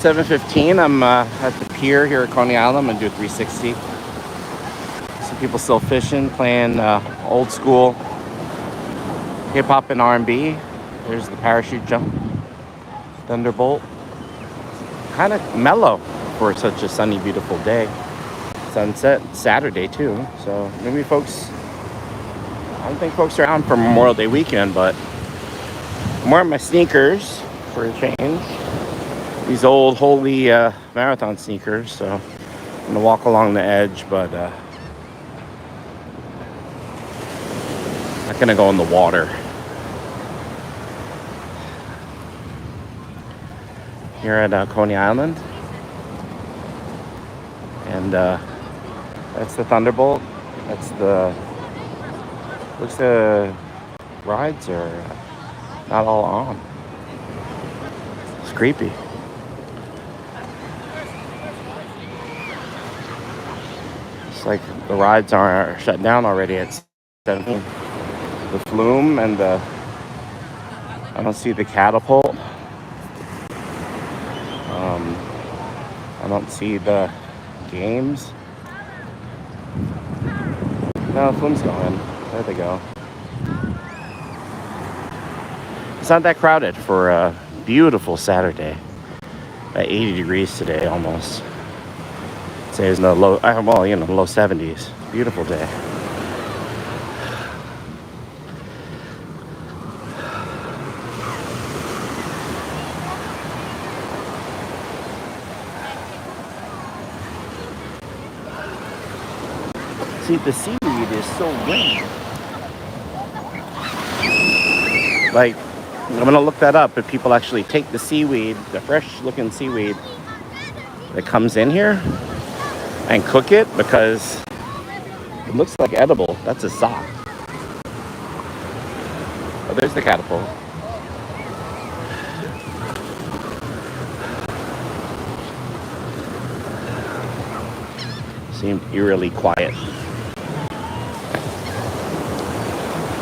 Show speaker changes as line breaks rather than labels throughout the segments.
7:15. I'm at the pier here at Coney Island. I'm gonna do a 360. Some people still fishing, playing old school hip hop and R&B. There's the parachute jump, Thunderbolt. Kind of mellow for such a sunny, beautiful day. Sunset Saturday too. So maybe folks. I don't think folks are out for Memorial Day weekend, but I'm wearing my sneakers for a change. These old holy marathon sneakers, so I'm gonna walk along the edge, but not gonna go in the water. Here at Coney Island, and that's the Thunderbolt. That's the looks the rides are not all on. It's creepy. It's like the rides are shut down already at 17. The flume and the I don't see the catapult. I don't see the games. No, the flume's going. There they go. It's not that crowded for a beautiful Saturday. At 80 degrees today almost. Say it's in the low, low 70s. Beautiful day. See, the seaweed is so green. Like, I'm gonna look that up if people actually take the seaweed, the fresh looking seaweed that comes in here and cook it, because it looks like edible. That's a sock. Oh, there's the catapult. Seemed eerily quiet.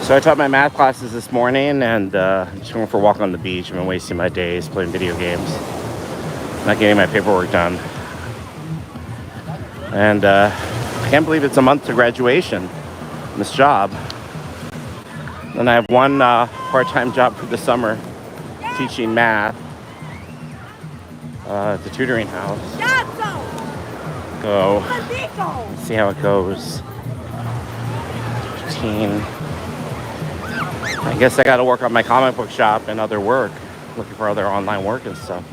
So I taught my math classes this morning, and I'm just going for a walk on the beach. I've been wasting my days playing video games, not getting my paperwork done. And I can't believe it's a month to graduation in this job. Then I have one part-time job for the summer, teaching math at the tutoring house. Go. Let's see how it goes. 15. I guess I got to work on my comic book shop and other work, looking for other online work and stuff.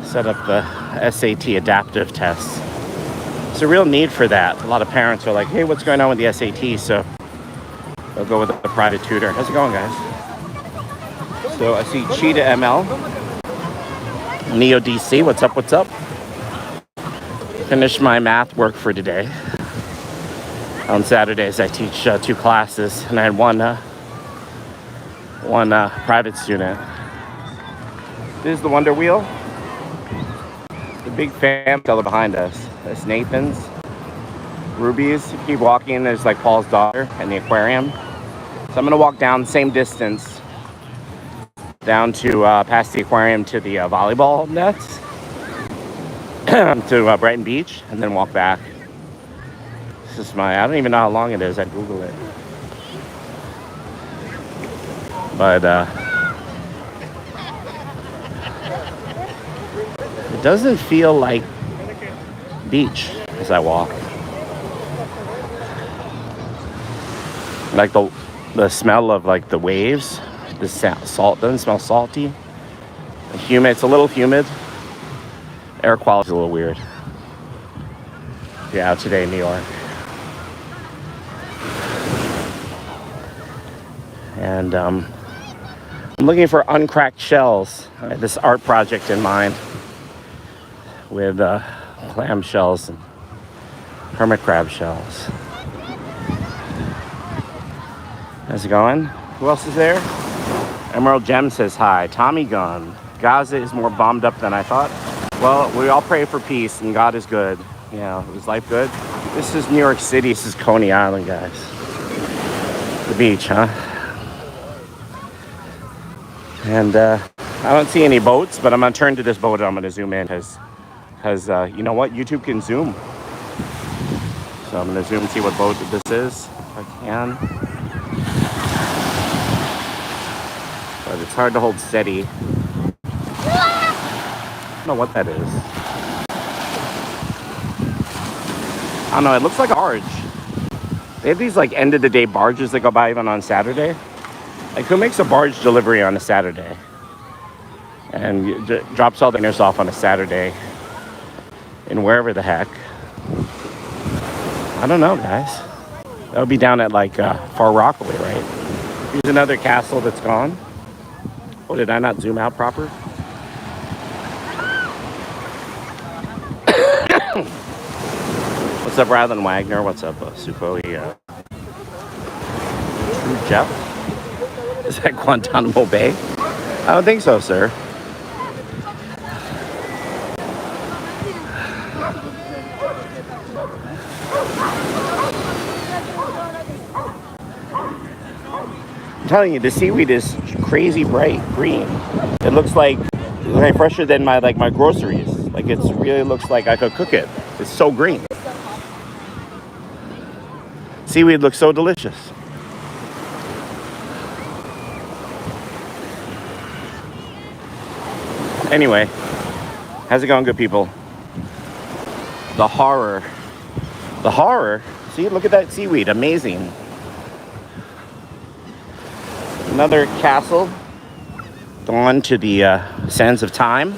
Set up the SAT adaptive tests. There's a real need for that. A lot of parents are like, hey, what's going on with the SAT? So they'll go with a private tutor. How's it going, guys? So I see Cheetah ML, Neo DC. What's up? What's up? Finished my math work for today. On Saturdays, I teach 2 classes, and I had one private student. This is the Wonder Wheel. The big family color behind us. That's Nathan's. Ruby's. If you keep walking, there's like Paul's daughter and the aquarium. So I'm gonna walk down the same distance down to past the aquarium to the volleyball nets to Brighton Beach, and then walk back. This is I don't even know how long it is. I'd Google it. But it doesn't feel like beach as I walk. Like the smell of like the waves, the salt doesn't smell salty. Humid, it's a little humid. Air quality is a little weird. Yeah, today in New York. And I'm looking for uncracked shells. I had this art project in mind with clam shells and hermit crab shells. How's it going? Who else is there? Emerald Gem says hi. Tommy Gunn. Gaza is more bombed up than I thought. Well, we all pray for peace, and God is good. Yeah, is life good? This is New York City. This is Coney Island, guys. The beach, huh? And I I don't see any boats, but I'm gonna turn to this boat and I'm gonna zoom in because you know what? YouTube can zoom. So I'm gonna zoom and see what boat this is, if I can. But it's hard to hold steady. I don't know what that is. I don't know, it looks like a barge. They have these like end of the day barges that go by even on Saturday. Like who makes a barge delivery on a Saturday? And drops all the dinners off on a Saturday in wherever the heck. I don't know, guys. That would be down at like Far Rockaway, right? Here's another castle that's gone. Oh, did I not zoom out proper? What's up, Rylan Wagner? What's up, Sukhoi? True Jeff? Is that Guantanamo Bay? I don't think so, sir. I'm telling you, the seaweed is crazy bright green. It looks like fresher than my groceries. Like it really looks like I could cook it. It's so green. Seaweed looks so delicious. Anyway, how's it going, good people? The horror. The horror? See, look at that seaweed. Amazing. Another castle. Gone to the sands of time.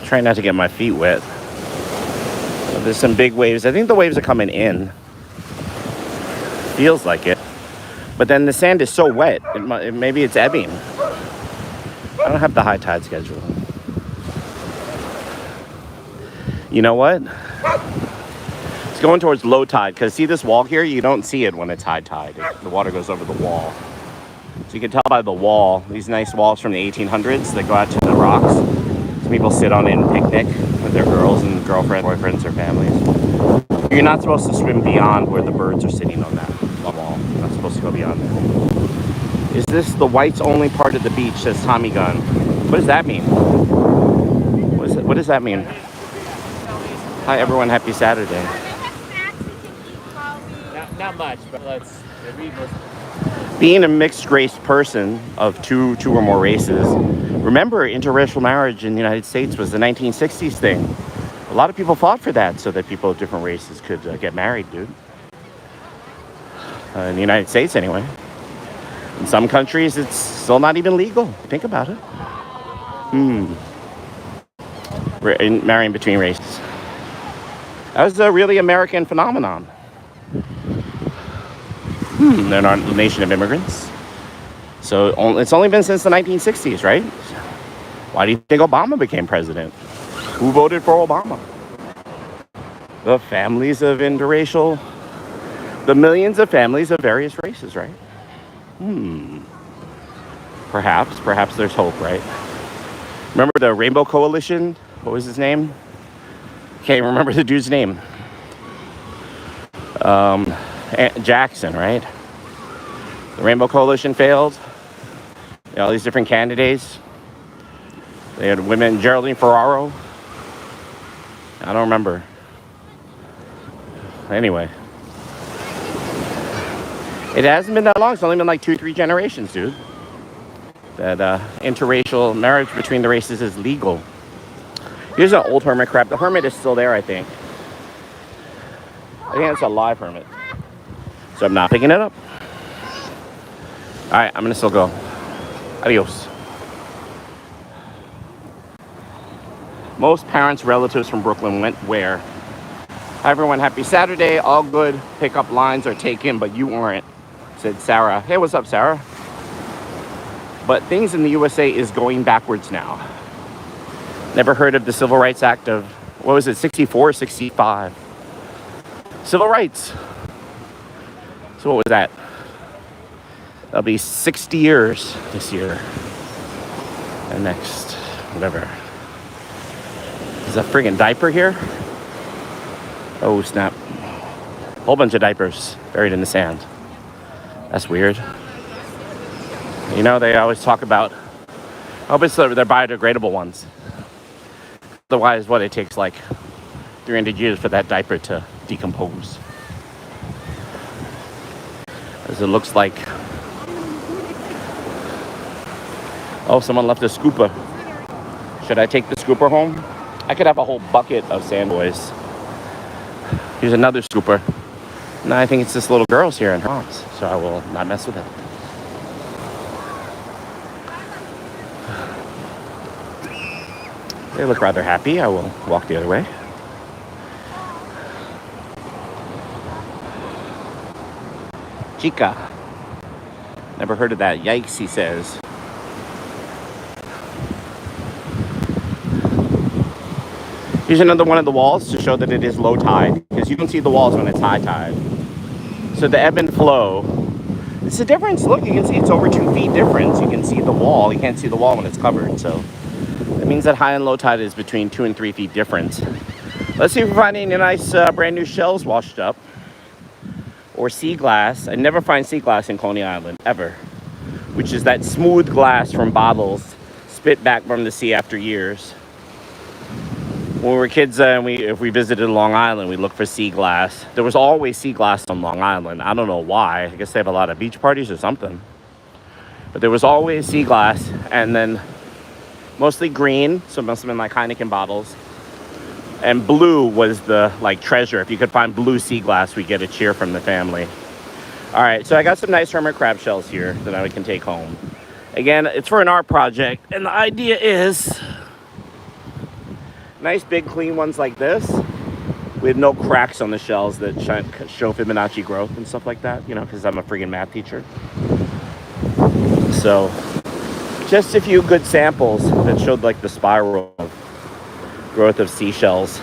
Trying not to get my feet wet. There's some big waves. I think the waves are coming in. Feels like it. But then the sand is so wet. Maybe it's ebbing. I don't have the high tide schedule. You know what? It's going towards low tide. Because see this wall here? You don't see it when it's high tide. The water goes over the wall. So you can tell by the wall. These nice walls from the 1800s that go out to the rocks. So people sit on it and picnic with their girls and girlfriends, boyfriends, or families. You're not supposed to swim beyond where the birds are sitting on that wall. You're not supposed to go beyond there. Is this the whites only part of the beach, says Tommy Gunn? What does that mean? What does that mean? Hi everyone, happy Saturday.
Not much, but let's read this.
Being a mixed race person of two or more races, remember interracial marriage in the United States was the 1960s thing. A lot of people fought for that so that people of different races could get married, dude. In the United States, anyway. In some countries, it's still not even legal. Think about it. Marrying between races. That was a really American phenomenon. They're not a nation of immigrants. So it's only been since the 1960s, right? Why do you think Obama became president? Who voted for Obama? The families of interracial, the millions of families of various races, right? Perhaps there's hope, right? Remember the Rainbow Coalition? What was his name? Can't remember the dude's name. Jackson, right? The Rainbow Coalition failed. All these different candidates. They had women, Geraldine Ferraro. I don't remember. Anyway. It hasn't been that long. It's only been like 2-3 generations, dude. That interracial marriage between the races is legal. Here's an old hermit crab. The hermit is still there, I think. I think it's a live hermit. So I'm not picking it up. All right, I'm gonna still go. Adios. Most parents, relatives from Brooklyn went where? Hi everyone, happy Saturday. All good pickup lines are taken, but you weren't, said Sarah. Hey, what's up, Sarah? But things in the USA is going backwards now. Never heard of the Civil Rights Act of, what was it, 64, 65? Civil rights. So what was that? That'll be 60 years this year. And next, whatever. Is a friggin' diaper here? Oh, snap. Whole bunch of diapers buried in the sand. That's weird. You know, they always talk about hope it's they're biodegradable ones. Otherwise, what, it takes like 300 years for that diaper to decompose. As it looks like. Oh, someone left a scooper. Should I take the scooper home? I could have a whole bucket of sand boys. Here's another scooper. No, I think it's this little girl's here in her mom's, so I will not mess with it. They look rather happy. I will walk the other way. Chica. Never heard of that. Yikes, he says. Here's another one of the walls to show that it is low tide, because you don't see the walls when it's high tide. So the ebb and flow, it's a difference. Look, you can see it's over 2 feet difference. You can see the wall. You can't see the wall when it's covered. So that means that high and low tide is between 2 and 3 feet difference. Let's see if we find any nice brand new shells washed up. Or sea glass. I never find sea glass in Coney Island, ever. Which is that smooth glass from bottles spit back from the sea after years. When we were kids, if we visited Long Island, we looked for sea glass. There was always sea glass on Long Island. I don't know why. I guess they have a lot of beach parties or something. But there was always sea glass, and then mostly green, so it must have been like Heineken bottles. And blue was the treasure. If you could find blue sea glass, we get a cheer from the family. All right, so I got some nice hermit crab shells here that I can take home. Again, it's for an art project, and the idea is nice big clean ones like this with no cracks on the shells that show Fibonacci growth and stuff like that, because I'm a friggin' math teacher. So just a few good samples that showed the spiral of growth of seashells.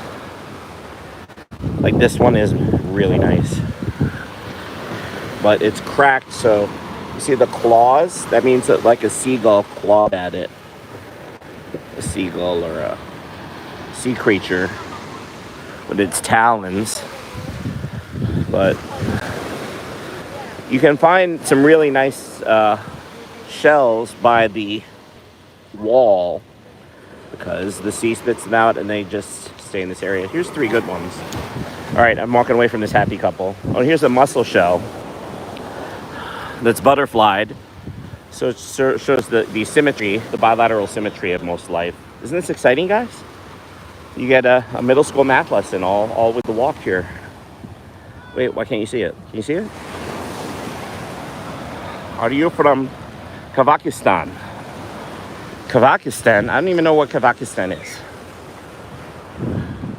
Like this one is really nice, but it's cracked, so you see the claws? That means that a seagull clawed at it. A seagull or a sea creature with its talons. But you can find some really nice shells by the wall because the sea spits them out and they just stay in this area. Here's 3 good ones. All right, I'm walking away from this happy couple. Oh, here's a mussel shell that's butterflied. So it shows the symmetry, the bilateral symmetry of most life. Isn't this exciting, guys? You get a middle school math lesson all with the walk here. Wait, why can't you see it? Can you see it? Are you from Kazakhstan? Kazakhstan? I don't even know what Kazakhstan is.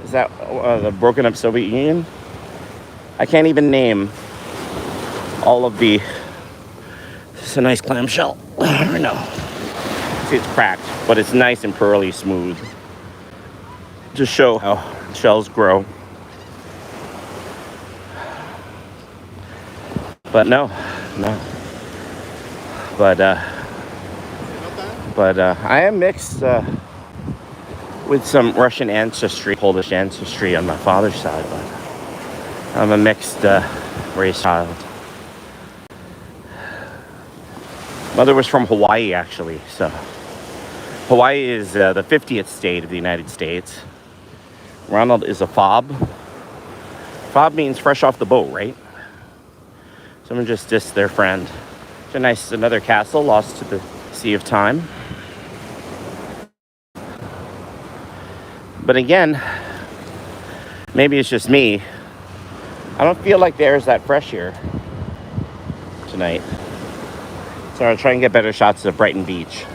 Is that the broken up Soviet Union? I can't even name all of the... This is a nice clamshell. I don't know. See, it's cracked, but it's nice and pearly smooth. To show how shells grow. But no. But I am mixed with some Russian ancestry, Polish ancestry on my father's side, but I'm a mixed race child. Mother was from Hawaii, actually, so Hawaii is the 50th state of the United States. Ronald is a fob. Fob means fresh off the boat, right? Someone just dissed their friend. It's another castle lost to the sea of time. But again, maybe it's just me. I don't feel like the air is that fresh here tonight. So I'll try and get better shots of Brighton Beach.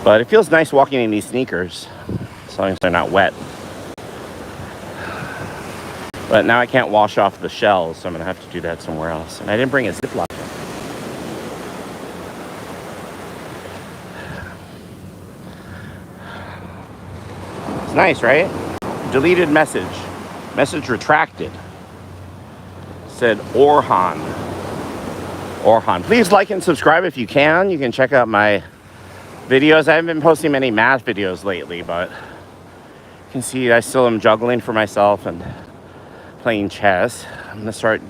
But it feels nice walking in these sneakers, as long as they're not wet. But now I can't wash off the shells, so I'm gonna have to do that somewhere else. And I didn't bring a Ziploc. It's nice, right? Deleted message. Message retracted. Said Orhan. Please like and subscribe if you can. You can check out my videos. I haven't been posting many math videos lately, but you can see I still am juggling for myself and playing chess. I'm gonna start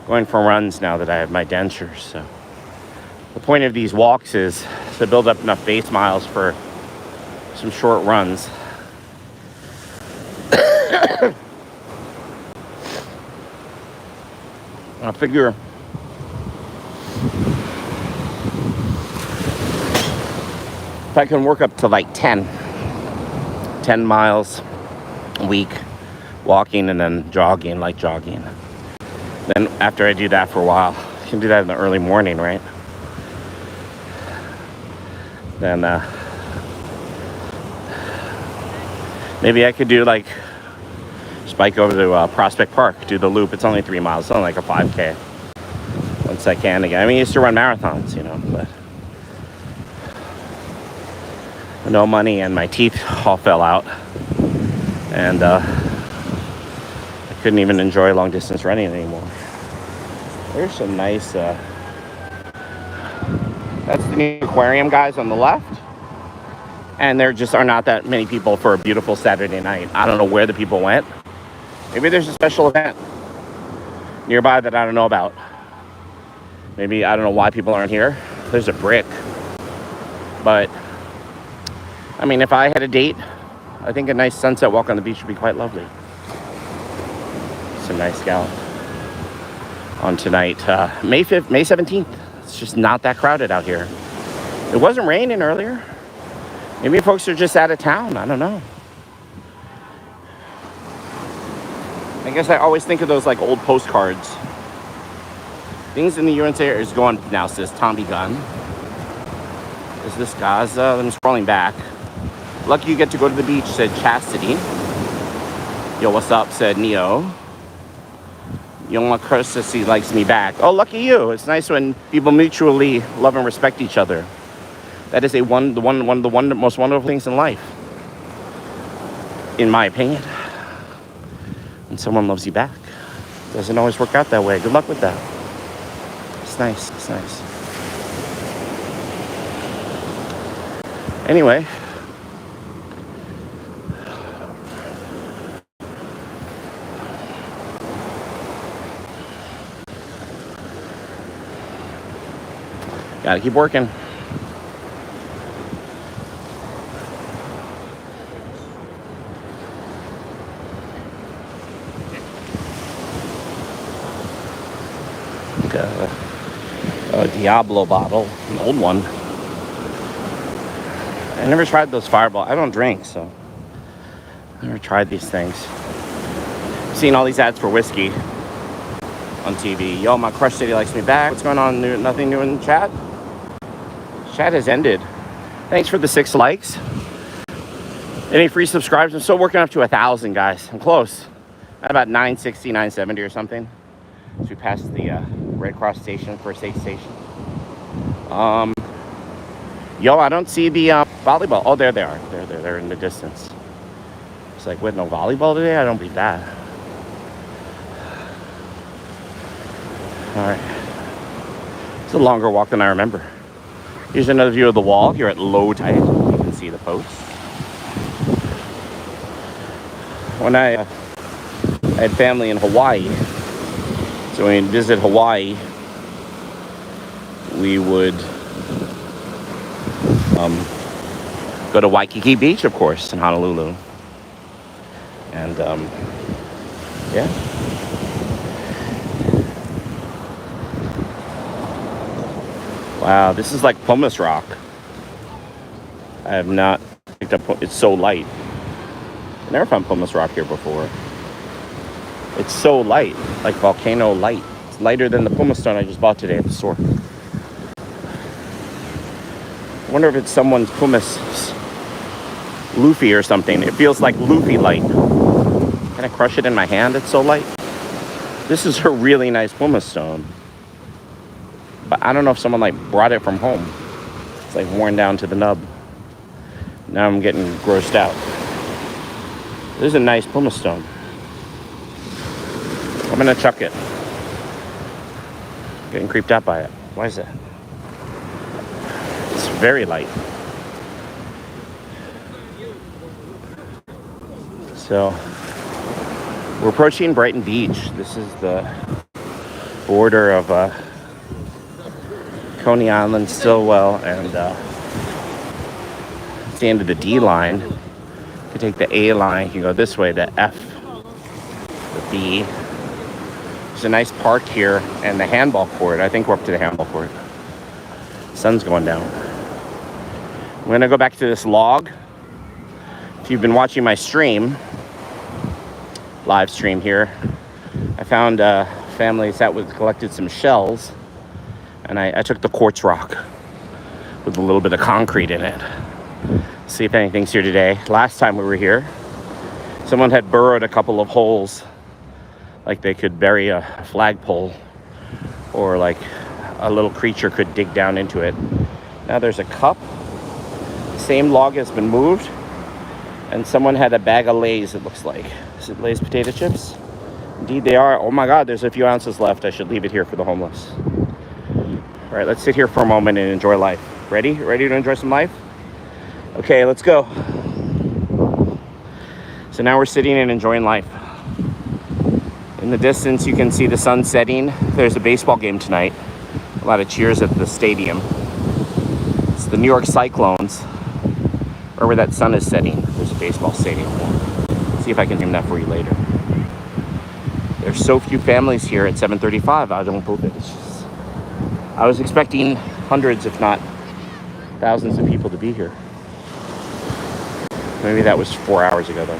going for runs now that I have my dentures, so the point of these walks is to build up enough base miles for some short runs. I figure if I can work up to like 10 miles a week walking and then jogging, light jogging, then after I do that for a while, I can do that in the early morning, right? Then maybe I could do like just bike over to Prospect Park, do the loop. It's only 3 miles. It's only like a 5K once I can again. I mean, I used to run marathons, you know, but no money and my teeth all fell out. And I couldn't even enjoy long distance running anymore. There's some nice, that's the new aquarium, guys, on the left. And there just are not that many people for a beautiful Saturday night. I don't know where the people went. Maybe there's a special event nearby that I don't know about. Maybe I don't know why people aren't here. There's a brick. But, I mean, if I had a date, I think a nice sunset walk on the beach would be quite lovely. Some nice gal on tonight. May 5th, May 17th. It's just not that crowded out here. It wasn't raining earlier. Maybe folks are just out of town. I don't know. I guess I always think of those like old postcards. Things in the USA is going now, says Tommy Gunn. Is this Gaza? I'm scrolling back. Lucky you get to go to the beach, said Chastity. Yo, what's up, said Neo. Young Courtesy likes me back. Oh, lucky you. It's nice when people mutually love and respect each other. That is one of the most wonderful things in life, in my opinion. When someone loves you back. Doesn't always work out that way. Good luck with that. It's nice. It's nice. Anyway. Gotta keep working. A Diablo bottle, an old one. I never tried those Fireball. I don't drink, so I never tried these things. Seen all these ads for whiskey on TV. Yo, my crush city likes me back. What's going on? Nothing new in the chat? Chat has ended. Thanks for the 6 likes. Any free subscribers? I'm still working up to 1,000, guys. I'm close. At about 960, 970 or something. So we passed the Red Cross station, first aid station. Yo, I don't see the volleyball. Oh, there they are. They're in the distance. It's like, what, no volleyball today? I don't believe that. All right. It's a longer walk than I remember. Here's another view of the wall here at low tide. You can see the posts. When I had family in Hawaii, so when we visit Hawaii, we would go to Waikiki Beach, of course, in Honolulu. And, yeah. Wow, this is like pumice rock. I have not picked up, it's so light. I never found pumice rock here before. It's so light, like volcano light. It's lighter than the pumice stone I just bought today at the store. I wonder if it's someone's pumice Luffy or something. It feels like Luffy light. Can I crush it in my hand? It's so light. This is a really nice pumice stone. But I don't know if someone like brought it from home. It's like worn down to the nub. Now I'm getting grossed out. This is a nice pumice stone. I'm gonna chuck it. Getting creeped out by it. Why is that? It's very light. So we're approaching Brighton Beach. This is the border of Coney Island, Stillwell, and it's the end of the D line. You can take the A line, you can go this way, the F, the B. There's a nice park here and the handball court. I think we're up to the handball court. Sun's going down. I'm gonna go back to this log. If you've been watching my stream, live stream here, I found a family collected some shells, and I took the quartz rock with a little bit of concrete in it. See if anything's here today. Last time we were here, someone had burrowed a couple of holes, like they could bury a flagpole, or like a little creature could dig down into it. Now there's a cup. The same log has been moved, and someone had a bag of Lay's, it looks like. Is it Lay's potato chips? Indeed they are. Oh my God, there's a few ounces left. I should leave it here for the homeless. All right, let's sit here for a moment and enjoy life. Ready? Ready to enjoy some life? Okay, let's go. So now we're sitting and enjoying life. In the distance, you can see the sun setting. There's a baseball game tonight. A lot of cheers at the stadium. It's the New York Cyclones. Wherever that sun is setting, there's a baseball stadium. See if I can zoom that for you later. There's so few families here at 7:35. I don't believe it. I was expecting hundreds, if not thousands of people to be here. Maybe that was 4 hours ago, though.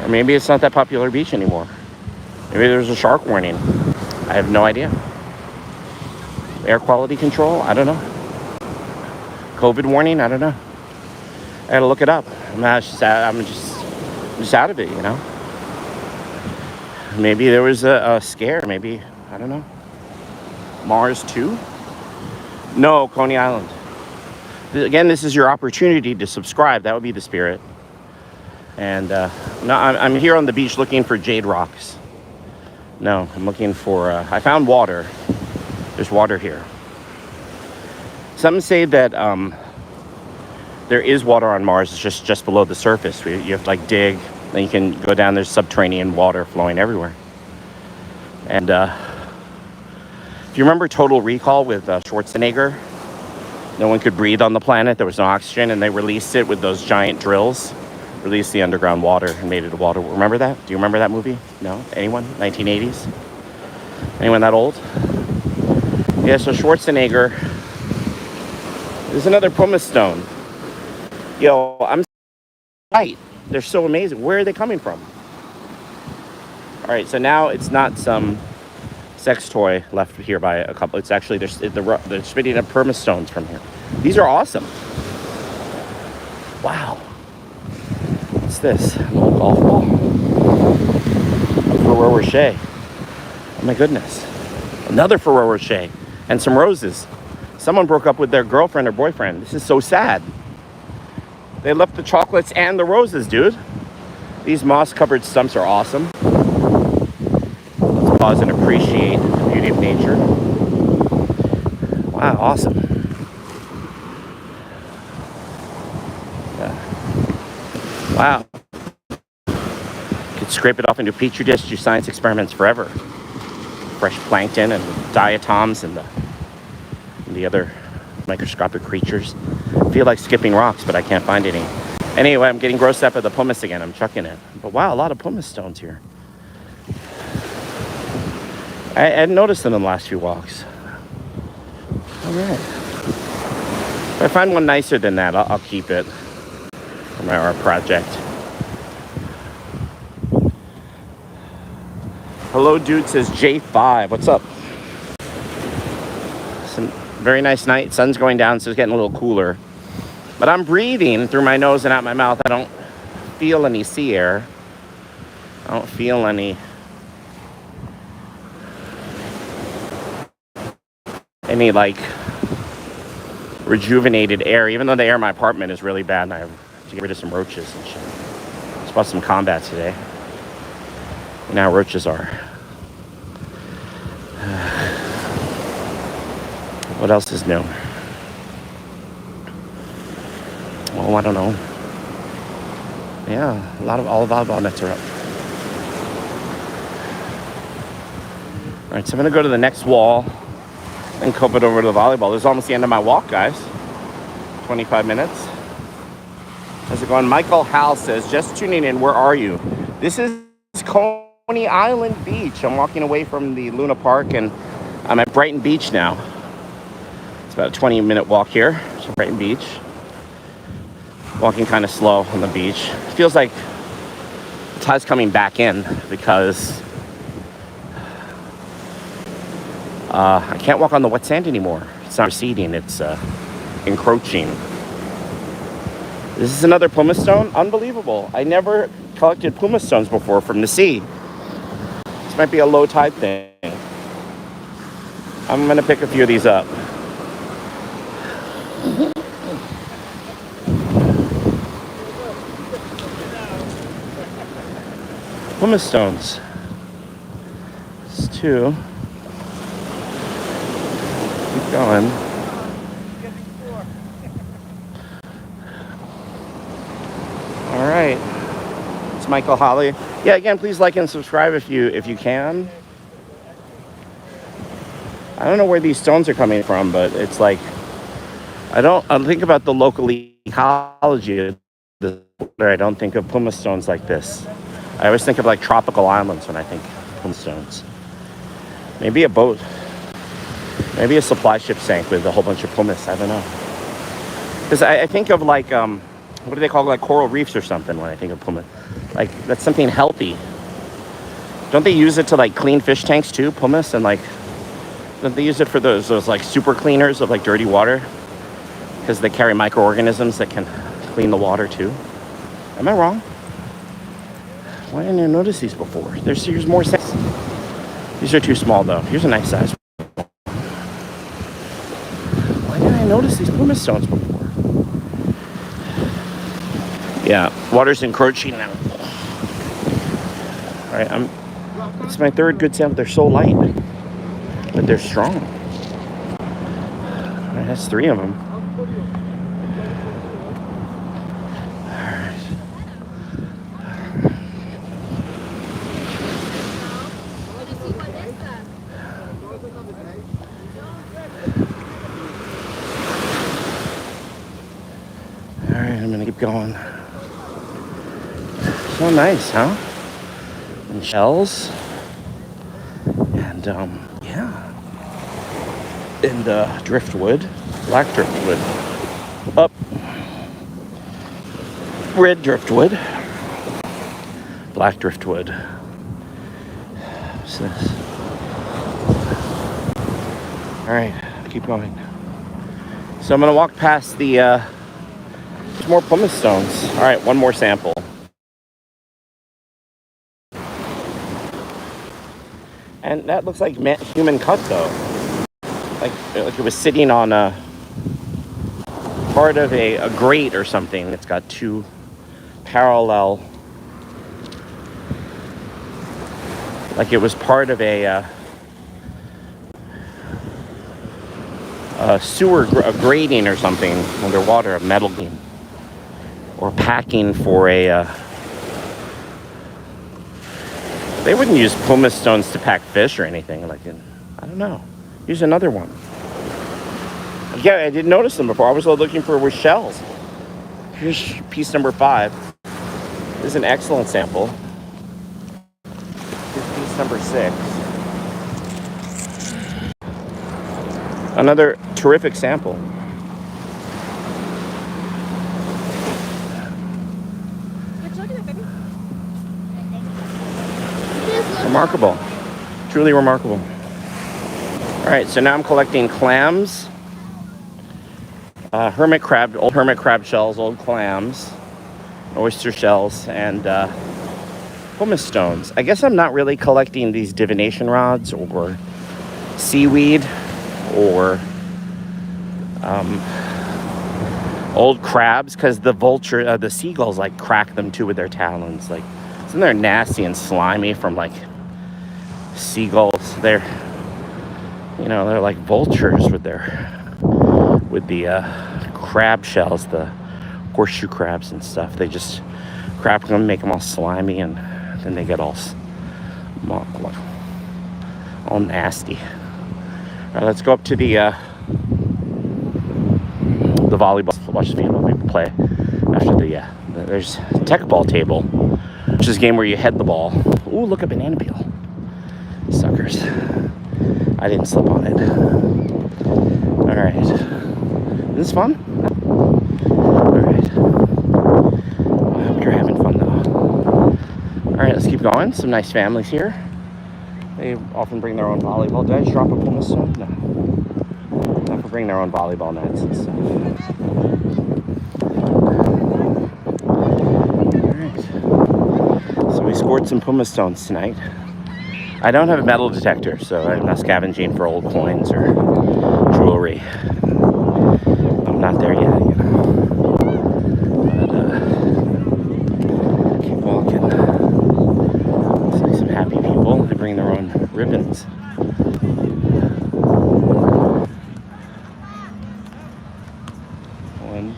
Or maybe it's not that popular beach anymore. Maybe there's a shark warning. I have no idea. Air quality control? I don't know. COVID warning? I don't know. I gotta look it up. I'm just out of it, you know. Maybe there was a scare. Maybe, I don't know. Mars 2? No, Coney Island. Again, this is your opportunity to subscribe. That would be the spirit. And no, I'm here on the beach looking for jade rocks. No, I'm looking for, I found water. There's water here. Some say that there is water on Mars. It's just below the surface. You have to like dig, then you can go down. There's subterranean water flowing everywhere. And if you remember Total Recall with Schwarzenegger, no one could breathe on the planet. There was no oxygen, and they released it with those giant drills. Released the underground water and made it a water. Remember that? Do you remember that movie? No? Anyone? 1980s? Anyone that old? Yeah, so Schwarzenegger. There's another pumice stone. Yo, I'm right. They're so amazing. Where are they coming from? All right, so now it's not some sex toy left here by a couple. It's actually, they're spitting up pumice stones from here. These are awesome. Wow. What's this? An old golf ball? A Ferrero Rocher. Oh my goodness. Another Ferrero Rocher. And some roses. Someone broke up with their girlfriend or boyfriend. This is so sad. They left the chocolates and the roses, dude. These moss-covered stumps are awesome. Let's pause and appreciate the beauty of nature. Wow, awesome. Yeah. Wow. You could scrape it off into a petri dish, do science experiments forever. Fresh plankton and diatoms and the other microscopic creatures. I feel like skipping rocks, but I can't find any. Anyway, I'm getting grossed up at the pumice again. I'm chucking it. But wow, a lot of pumice stones here. I hadn't noticed them in the last few walks. All right. If I find one nicer than that, I'll keep it for our project. Hello, dude, says J5. What's up? Some very nice night. Sun's going down, so it's getting a little cooler. But I'm breathing through my nose and out my mouth. I don't feel any sea air. I don't feel any like rejuvenated air, even though the air in my apartment is really bad and I have to get rid of some roaches and shit. Just bought some Combat today. You know how roaches are. What else is new? Oh, I don't know. Yeah, a lot of all volleyball nets are up. All right, so I'm gonna go to the next wall. and cope it over to the volleyball. This is almost the end of my walk, guys. 25 minutes. How's it going? Michael Howell says, just tuning in, where are you? This is Coney Island Beach. I'm walking away from the Luna Park and I'm at Brighton Beach now. It's about a 20-minute walk here to Brighton Beach. Walking kind of slow on the beach. It feels like the tide's coming back in because I can't walk on the wet sand anymore. It's not receding, it's encroaching. This is another pumice stone. Unbelievable. I never collected pumice stones before from the sea. This might be a low tide thing. I'm gonna pick a few of these up. Pumice stones. It's two. Keep going. All right. It's Michael Holly. Yeah, again, please like and subscribe if you can. I don't know where these stones are coming from, but it's like I think about the local ecology of I don't think of pumice stones like this. I always think of like tropical islands when I think pumice stones. Maybe a boat. Maybe a supply ship sank with a whole bunch of pumice. I don't know. Because I think of like, what do they call it? Like coral reefs or something when I think of pumice. Like that's something healthy. Don't they use it to like clean fish tanks too, pumice? And like, don't they use it for those like super cleaners of like dirty water? Because they carry microorganisms that can clean the water too. Am I wrong? Why didn't I notice these before? Here's more size. These are too small though. Here's a nice size. Why didn't I notice these pumice stones before? Yeah, water's encroaching now. All right, it's my third good sample. They're so light, but they're strong. All right, that's three of them. I'm gonna keep going. So nice, huh? And shells. And yeah. And driftwood. Black driftwood. Up. Red driftwood. Black driftwood. What's this? Alright, keep going. So I'm gonna walk past the there's more pumice stones. All right, one more sample. And that looks like human cut though. Like it was sitting on a part of a grate or something. It's got two parallel, like it was part of a sewer grating or something underwater, a metal beam. Or packing for a they wouldn't use pumice stones to pack fish or anything like it. I don't know. Here's another one. Yeah, I didn't notice them before. I was looking for shells. Here's piece number 5. This is an excellent sample. Here's piece number 6. Another terrific sample. Remarkable. Truly remarkable. All right, so now I'm collecting clams, old hermit crab shells, old clams, oyster shells, and pumice stones. I guess I'm not really collecting these divination rods or seaweed or old crabs, because the seagulls like crack them too with their talons. Like, isn't they're nasty and slimy from like seagulls? They're like vultures with the crab shells, the horseshoe crabs and stuff. They just crack them, make them all slimy, and then they get all nasty. All right, let's go up to the volleyball. Watch the people play after there's a tech ball table, which is a game where you head the ball. Ooh, look, a banana peel. Suckers. I didn't slip on it. All right. Is this fun? All right. I hope you're having fun, though. All right, let's keep going. Some nice families here. They often bring their own volleyball. Did I just drop a pumice stone? No. They often bring their own volleyball nets and stuff. All right. So we scored some pumice stones tonight. I don't have a metal detector, so I'm not scavenging for old coins or jewelry. I'm not there yet, you know. But keep walking. Looks like some happy people. They bring their own ribbons. One,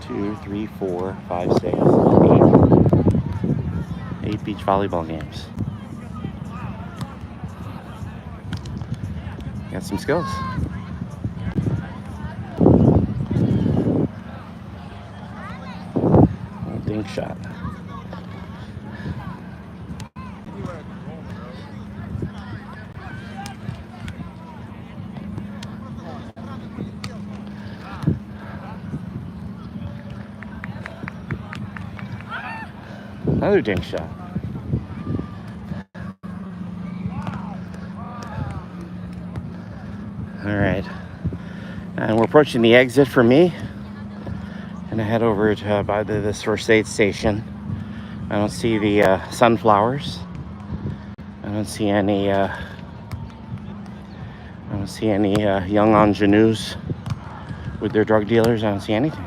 two, three, four, five, six, eight. 8 beach volleyball games. Got some skills. Dink shot. Another dink shot. All right, and we're approaching the exit for me, and I head over to by this first aid station. I don't see the sunflowers. I don't see any young ingenues with their drug dealers. I don't see anything.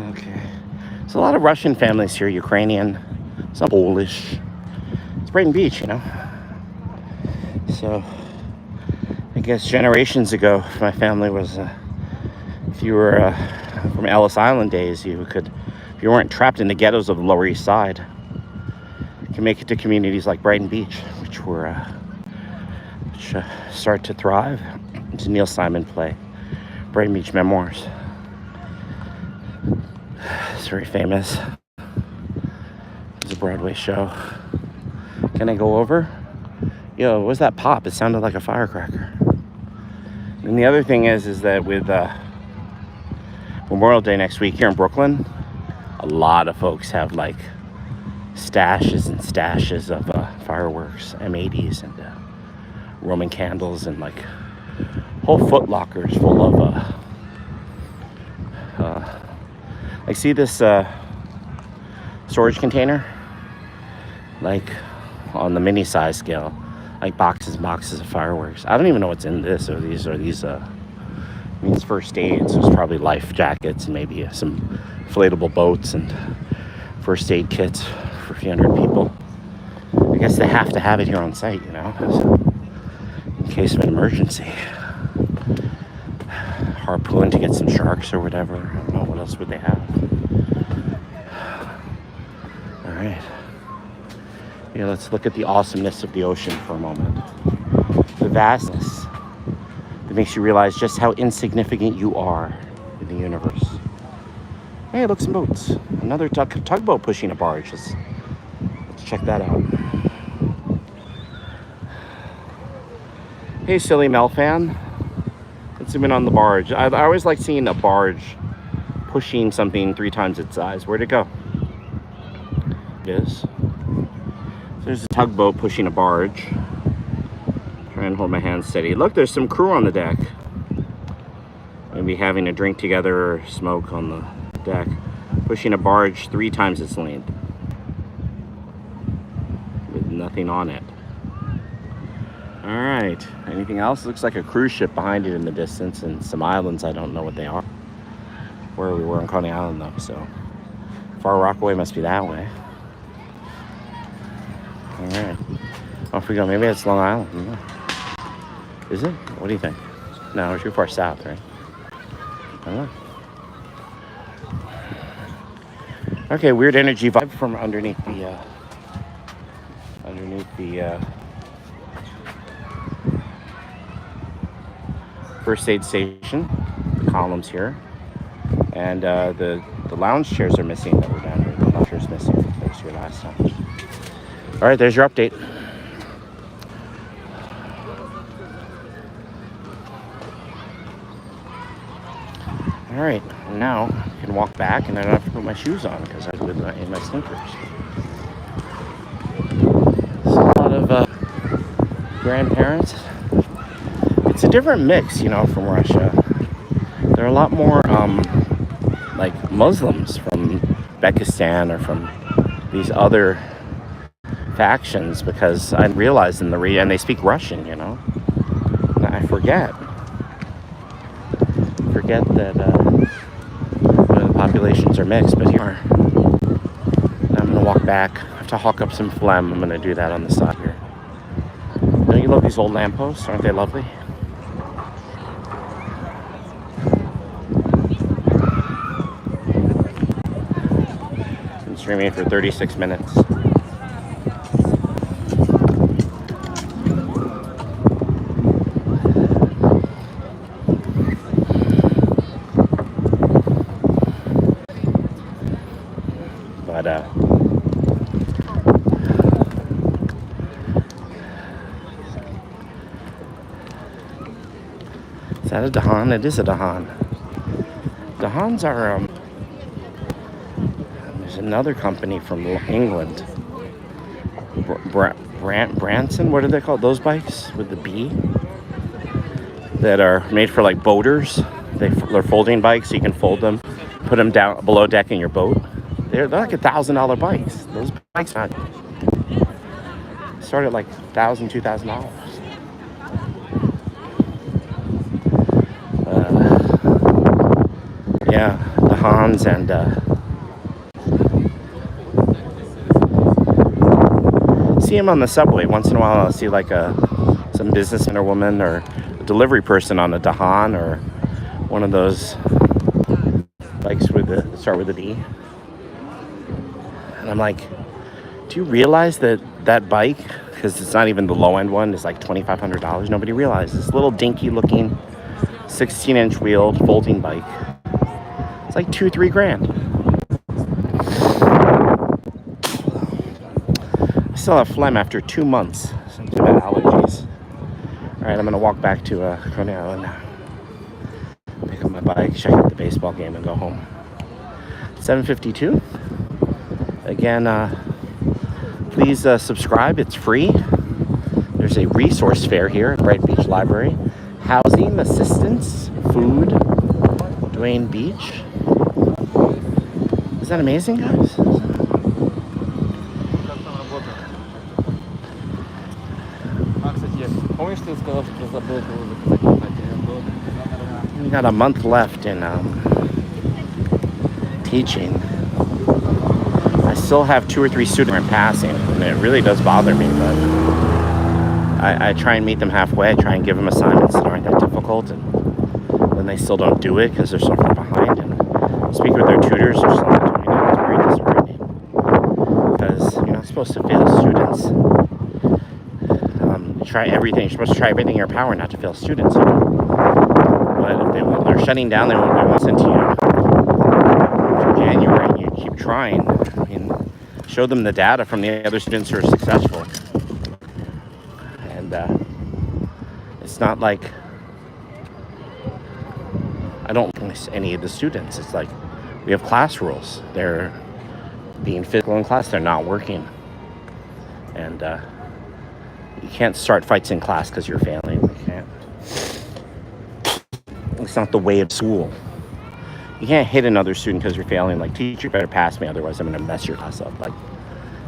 Okay, there's a lot of Russian families here, Ukrainian, some Polish. It's Brighton Beach, you know. So I guess generations ago, my family was, if you were from Ellis Island days, if you weren't trapped in the ghettos of the Lower East Side, you can make it to communities like Brighton Beach, which start to thrive. It's a Neil Simon play, Brighton Beach Memoirs. It's very famous. It's a Broadway show. Can I go over? Yo, what was that pop? It sounded like a firecracker. And the other thing is that with Memorial Day next week here in Brooklyn, a lot of folks have like stashes and stashes of fireworks, M80s, and Roman candles, and like whole foot lockers full of I see this storage container, like on the mini size scale, like boxes and boxes of fireworks. I don't even know what's in this. Or these means first aid, so it's probably life jackets and maybe some inflatable boats and first aid kits for a few hundred people. I guess they have to have it here on site, you know, so in case of an emergency. Harpoon to get some sharks or whatever. I don't know, what else would they have? All right. Yeah, let's look at the awesomeness of the ocean for a moment. The vastness that makes you realize just how insignificant you are in the universe. Hey, look, some boats. Another tugboat pushing a barge. Let's check that out. Hey, Silly Mel fan. Let's zoom in on the barge. I always like seeing a barge pushing something 3 times its size. Where'd it go? It is. There's a tugboat pushing a barge. Try and hold my hand steady. Look, there's some crew on the deck. Maybe having a drink together or smoke on the deck. Pushing a barge 3 times its length. With nothing on it. Alright, anything else? Looks like a cruise ship behind it in the distance, and some islands, I don't know what they are. Where we were on Coney Island though, so Far Rockaway must be that way. Alright, off we go. Maybe it's Long Island. Is it? What do you think? No, we're too far south, right? I don't know. Okay, weird energy vibe from underneath the first aid station. The columns here, and the lounge chairs are missing that were down here. The lounge chair's missing that was here last time. All right, there's your update. All right, now I can walk back and I don't have to put my shoes on because I live in my sneakers. There's a lot of grandparents. It's a different mix, you know, from Russia. There are a lot more like Muslims from Uzbekistan or from these other factions, because I realized in the and they speak Russian, you know. And I forget that the populations are mixed, but here now I'm gonna walk back. I have to hawk up some phlegm. I'm gonna do that on the side here. Don't you love these old lampposts? Aren't they lovely? Been streaming for 36 minutes. Is that a Dahan? It is a Dahan. Dahans are, there's another company from England. Branson, what are they called? Those bikes with the B? That are made for like boaters. They're folding bikes, so you can fold them, put them down below deck in your boat. They're like $1,000 bikes. Those bikes start at like $1,000, $2,000. Yeah, the Hans and see him on the subway. Once in a while I'll see like some businessman or woman or a delivery person on a Dahan or one of those bikes with the start with a D. And I'm like, do you realize that bike, because it's not even the low end one, is like $2,500? Nobody realizes. This little dinky looking 16-inch wheeled folding bike. It's like $2-3 grand. I still have phlegm after 2 months. Something about allergies. All right, I'm gonna walk back to Coney Island now. Pick up my bike, check out the baseball game, and go home. 7:52. Again, please subscribe. It's free. There's a resource fair here at Bright Beach Library. Housing assistance, food, Duane Beach. Is that amazing, guys? We got a month left in teaching. I still have 2 or 3 students in passing, and it really does bother me, but I try and meet them halfway. I try and give them assignments that aren't that difficult, and then they still don't do it because they're so far behind. And speak with their tutors, they're still not doing it. It's very disheartening because you're not supposed to fail students. Try everything. You're supposed to try everything in your power not to fail students. You know? But if they're shutting down, they won't send to you for January. And you keep trying. I mean, show them the data from the other students who are successful. And it's not like I don't miss any of the students. It's like we have class rules. They're being physical in class. They're not working. And you can't start fights in class because you're failing. You can't. It's not the way of school. You can't hit another student because you're failing. Like, teacher, you better pass me, otherwise I'm going to mess your class up. Like,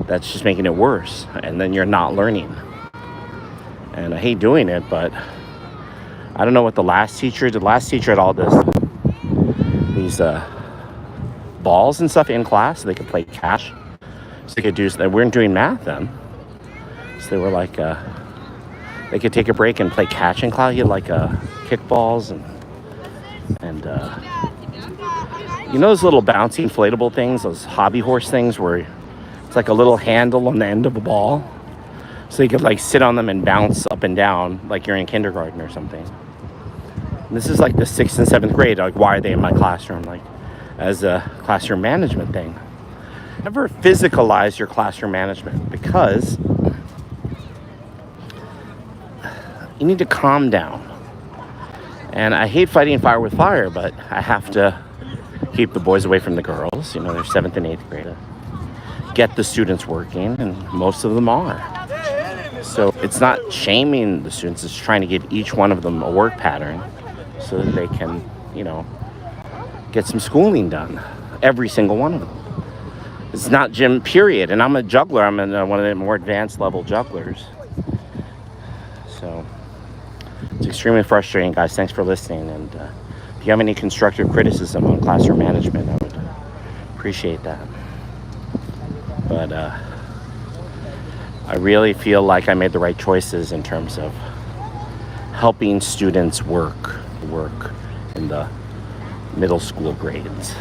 that's just making it worse. And then you're not learning. And I hate doing it, but I don't know what the last teacher did. The last teacher had all these balls and stuff in class so they could play catch. So they could do. They weren't doing math then. So they were like they could take a break and play catch in class. He had like kickballs and you know those little bouncy inflatable things, those hobby horse things where it's like a little handle on the end of a ball, so you could like sit on them and bounce up and down like you're in kindergarten or something. And this is like the 6th and 7th grade. Like, why are they in my classroom? Like, as a classroom management thing. Never physicalize your classroom management, because you need to calm down. And I hate fighting fire with fire, but I have to keep the boys away from the girls. You know, they're 7th and 8th grade. Get the students working, and most of them are. So it's not shaming the students, it's trying to give each one of them a work pattern so that they can, you know, get some schooling done. Every single one of them. It's not gym, period. And I'm a juggler. I'm one of the more advanced level jugglers. So it's extremely frustrating, guys. Thanks for listening. And if you have any constructive criticism on classroom management, I would appreciate that. But I really feel like I made the right choices in terms of helping students work in the middle school grades.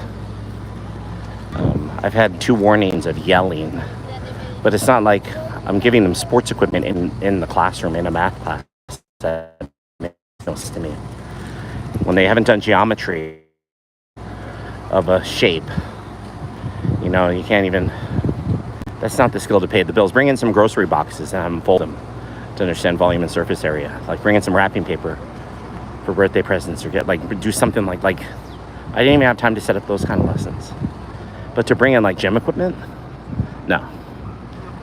I've had 2 warnings of yelling, but it's not like I'm giving them sports equipment in the classroom in a math class. That makes no sense to me. When they haven't done geometry of a shape, you know, you can't even, that's not the skill to pay the bills. Bring in some grocery boxes and have them fold them to understand volume and surface area. Like, bring in some wrapping paper for birthday presents, or do something like I didn't even have time to set up those kind of lessons. But to bring in like gym equipment, no,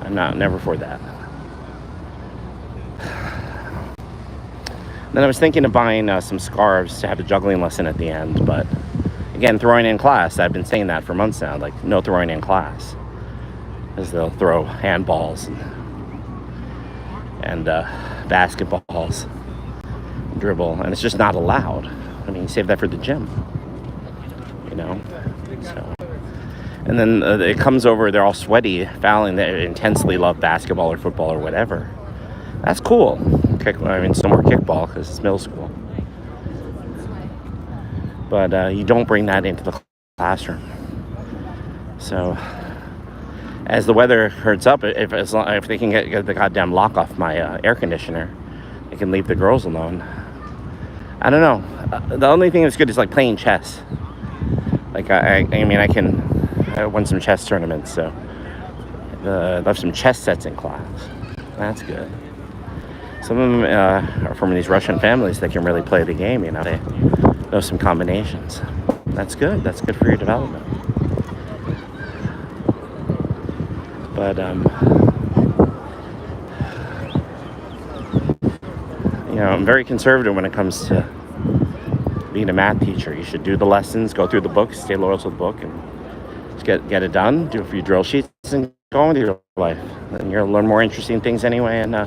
I'm never for that. Then I was thinking of buying some scarves to have a juggling lesson at the end, but again, throwing in class. I've been saying that for months now, like no throwing in class, because they'll throw handballs and basketballs, dribble, and it's just not allowed. I mean, save that for the gym, you know. So, and then it comes over, they're all sweaty, fouling. They intensely love basketball or football or whatever. That's cool. It's no more kickball because it's middle school. But you don't bring that into the classroom. So as the weather hurts up, if they can get the goddamn lock off my air conditioner, they can leave the girls alone. I don't know. The only thing that's good is like playing chess. Like I won some chess tournaments, so I left some chess sets in class. That's good. Some of them are from these Russian families that can really play the game, you know. They know some combinations. That's good. That's good for your development. But, you know, I'm very conservative when it comes to being a math teacher. You should do the lessons, go through the books, stay loyal to the book, and just get it done. Do a few drill sheets and go on with your life. And you'll learn more interesting things anyway. And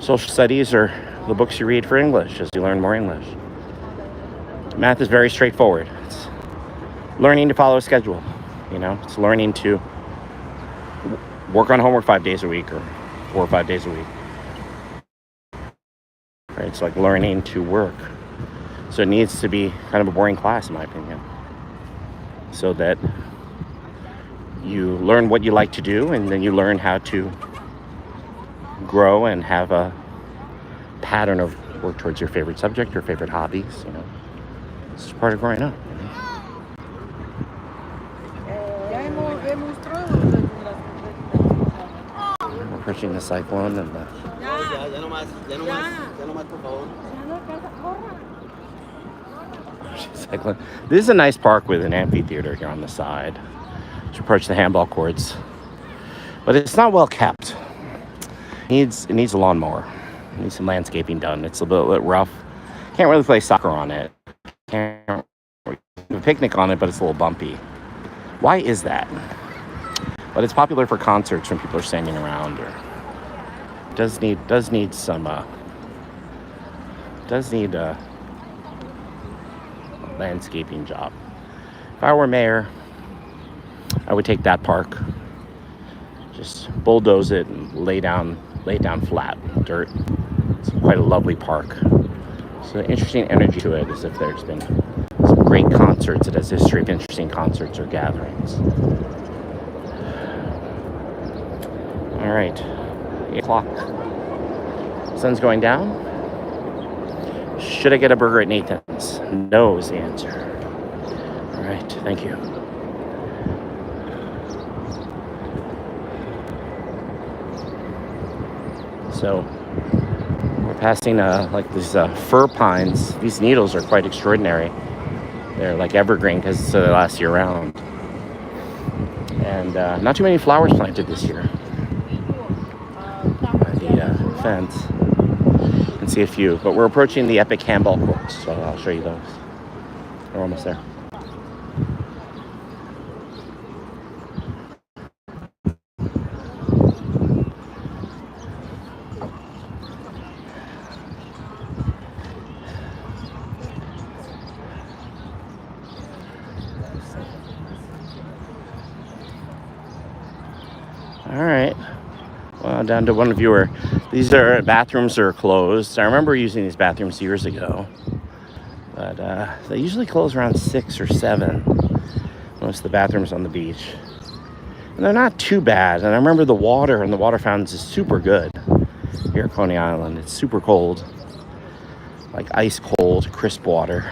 social studies or the books you read for English as you learn more English. Math is very straightforward. It's learning to follow a schedule. You know, it's learning to work on homework 5 days a week or 4 or 5 days a week. Right? It's like learning to work. So it needs to be kind of a boring class, in my opinion, so that you learn what you like to do, and then you learn how to grow and have a pattern of work towards your favorite subject or favorite hobbies. You know, it's part of growing up. You know? We're approaching the cyclone and the cyclone. This is a nice park with an amphitheater here on the side to approach the handball courts, but it's not well kept. It needs a lawnmower. It needs some landscaping done. It's a bit rough. Can't really play soccer on it. Can't have a picnic on it, but it's a little bumpy. Why is that? But it's popular for concerts when people are standing around. Or does need a landscaping job. If I were mayor, I would take that park, just bulldoze it and lay down flat dirt, It's quite a lovely park. So interesting energy to it, as if there's been some great concerts. It has a history of interesting concerts or gatherings. All right, 8 o'clock. Sun's going down. Should I get a burger at Nathan's? No is the answer. All right, thank you. So we're passing like these fir pines. These needles are quite extraordinary. They're like evergreen because they last year round. And not too many flowers planted this year. By the fence. You can see a few, but we're approaching the epic handball courts, so I'll show you those. We're almost there. All right. Well, down to one viewer. These bathrooms are closed. I remember using these bathrooms years ago, but they usually close around 6 or 7. Most of the bathrooms on the beach, and they're not too bad. And I remember the water and the water fountains is super good here at Coney Island. It's super cold, like ice cold, crisp water.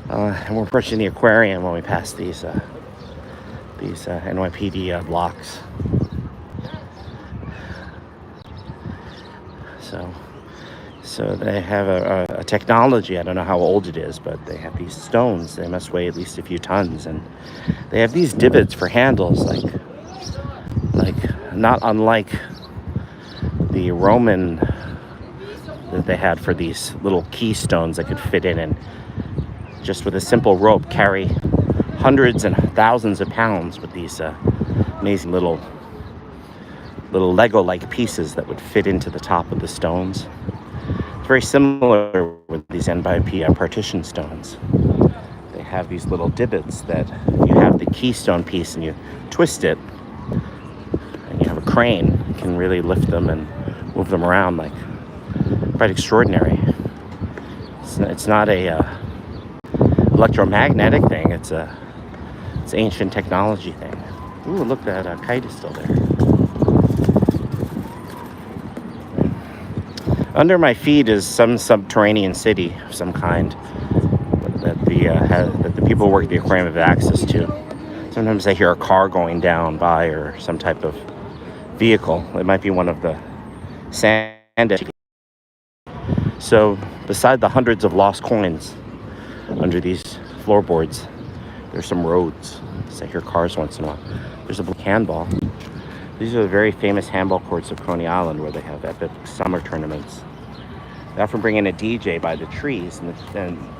And we're approaching the aquarium when we pass these NYPD blocks. So they have a technology. I don't know how old it is, but they have these stones. They must weigh at least a few tons, and they have these divots for handles, like not unlike the Roman that they had for these little keystones that could fit in and just with a simple rope carry hundreds and thousands of pounds with these amazing little Lego-like pieces that would fit into the top of the stones. It's very similar with these NYPD partition stones. They have these little divots that you have the keystone piece and you twist it, and you have a crane. You can really lift them and move them around, like quite extraordinary. It's not a electromagnetic thing. It's ancient technology thing. Ooh, look, that kite is still there. Under my feet is some subterranean city of some kind that the people who work at the aquarium have access to. Sometimes I hear a car going down by or some type of vehicle. It might be one of the sand. So beside the hundreds of lost coins under these floorboards, there's some roads. So I hear cars once in a while. There's a blue handball. These are the very famous handball courts of Coney Island, where they have epic summer tournaments. They often bring in a DJ by the trees, and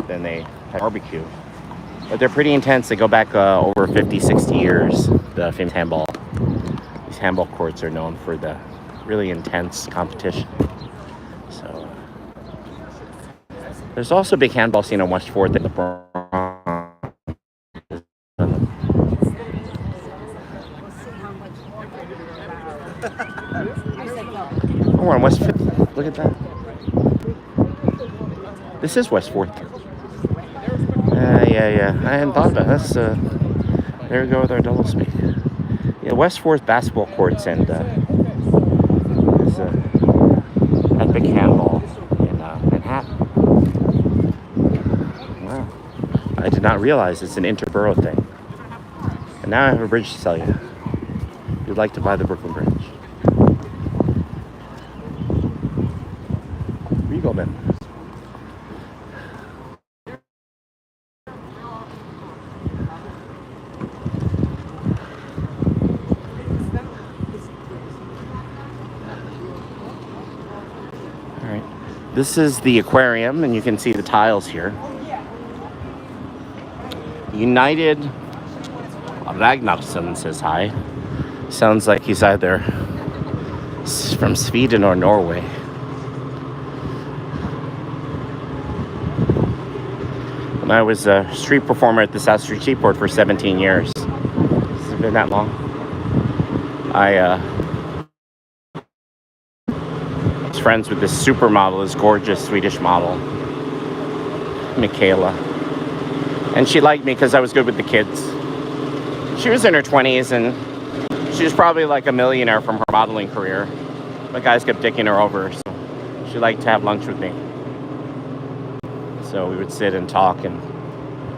then they have barbecue. But they're pretty intense. They go back over 50, 60 years, the famous handball. These handball courts are known for the really intense competition. So there's also a big handball scene on West 4th in the Bronx. Oh, we're on West 5th. Look at that. This is West 4th. Yeah. I hadn't thought about it. There we go with our doublespeak. Yeah, West 4th basketball courts and there's a epic handball in Manhattan. Wow. I did not realize it's an interborough thing. And now I have a bridge to sell you. If you'd like to buy the Brooklyn Bridge. Regal then. This is the aquarium, and you can see the tiles here. United Ragnarsson says hi. Sounds like he's either from Sweden or Norway. And I was a street performer at the South Street Seaport for 17 years. Has it been that long? friends with this supermodel, this gorgeous Swedish model, Michaela. And she liked me because I was good with the kids. She was in her 20s and she was probably like a millionaire from her modeling career. But guys kept dicking her over, so she liked to have lunch with me. So we would sit and talk, and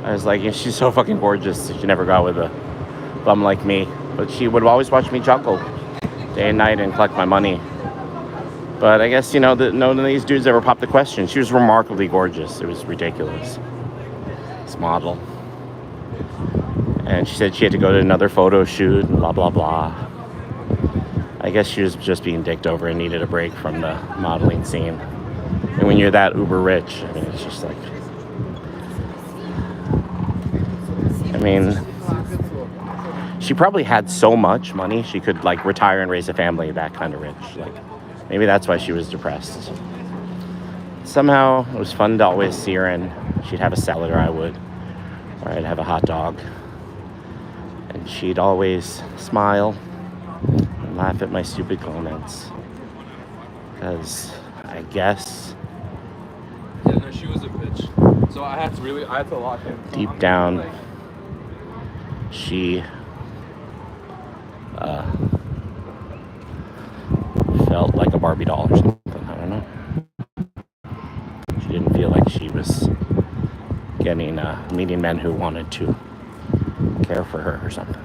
I was like, she's so fucking gorgeous. She never got with a bum like me. But she would always watch me juggle day and night and collect my money. But I guess, none of these dudes ever popped the question. She was remarkably gorgeous. It was ridiculous. This model. And she said she had to go to another photo shoot and blah, blah, blah. I guess she was just being dicked over and needed a break from the modeling scene. And when you're that uber rich, I mean, it's just like... she probably had so much money she could, like, retire and raise a family that kind of rich. Like, maybe that's why she was depressed. Somehow, it was fun to always see her, and she'd have a salad, or I would. Or I'd have a hot dog. And she'd always smile and laugh at my stupid comments. Because I guess...
Yeah, no, she was a bitch. So I had to lock him.
Deep down, she felt like a Barbie doll or something. I don't know. She didn't feel like she was meeting men who wanted to care for her or something.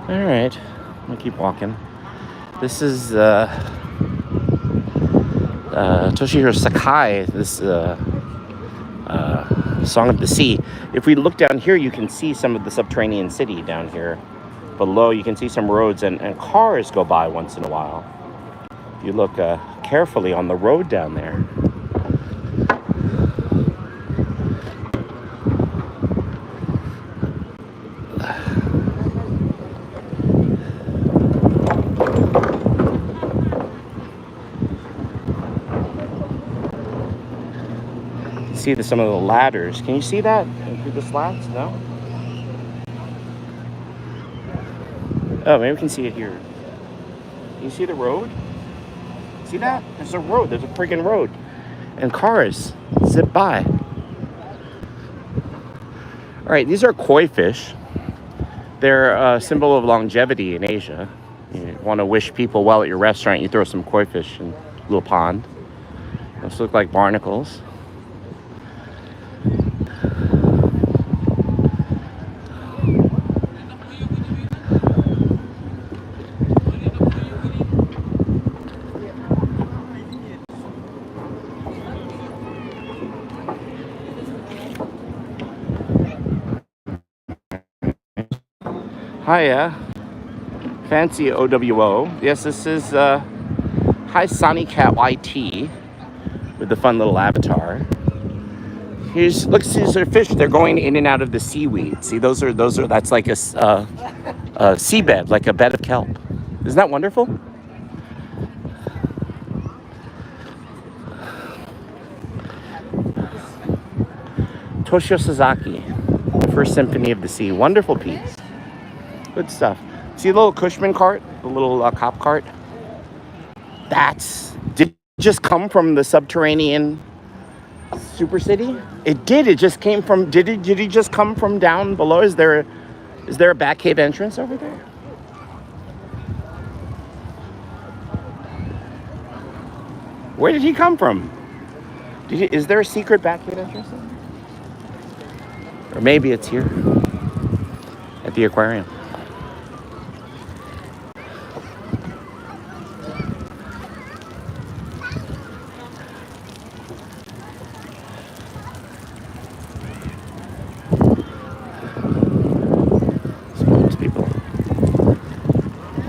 All right, I'm gonna keep walking. This is Toshihiro Sakai, this Song of the Sea. If we look down here, you can see some of the subterranean city down here. Below, you can see some roads, and cars go by once in a while. If you look carefully on the road down there. See some of the ladders. Can you see that through the slats? No? Oh, maybe we can see it here. Can you see the road? See that? There's a road. There's a freaking road. And cars zip by. All right, these are koi fish. They're a symbol of longevity in Asia. You want to wish people well at your restaurant, you throw some koi fish in a little pond. Those look like barnacles. Hiya, fancy OWO. Yes, this is hi Sonny Cat YT with the fun little avatar. Look, these are fish. They're going in and out of the seaweed. See, those are that's like a seabed, like a bed of kelp. Isn't that wonderful? Toshio Sasaki, the First Symphony of the Sea. Wonderful piece. Good stuff. See the little Cushman cart? The little cop cart? Did it just come from the subterranean super city? It did. It just came from... Did he just come from down below? Is there a back cave entrance over there? Where did he come from? Is there a secret back cave entrance? Or maybe it's here at the aquarium.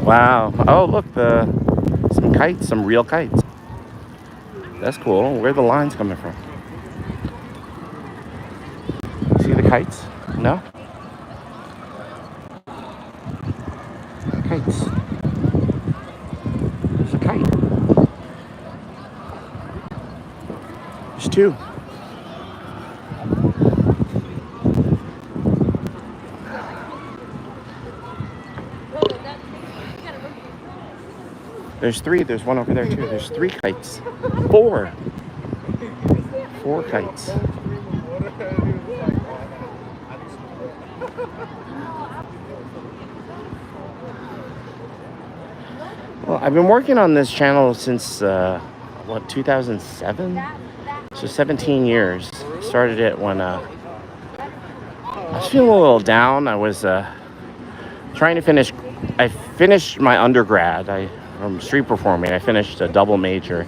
Wow. Oh, look, some kites, some real kites. That's cool. Where are the lines coming from? See the kites? No? Kites. There's a kite. There's two. There's 3. There's one over there too. There's 3 kites. 4. 4 kites. Well, I've been working on this channel since 2007? So 17 years. Started it when I was feeling a little down. I was trying to finish. I finished my undergrad. From street performing. I finished a double major.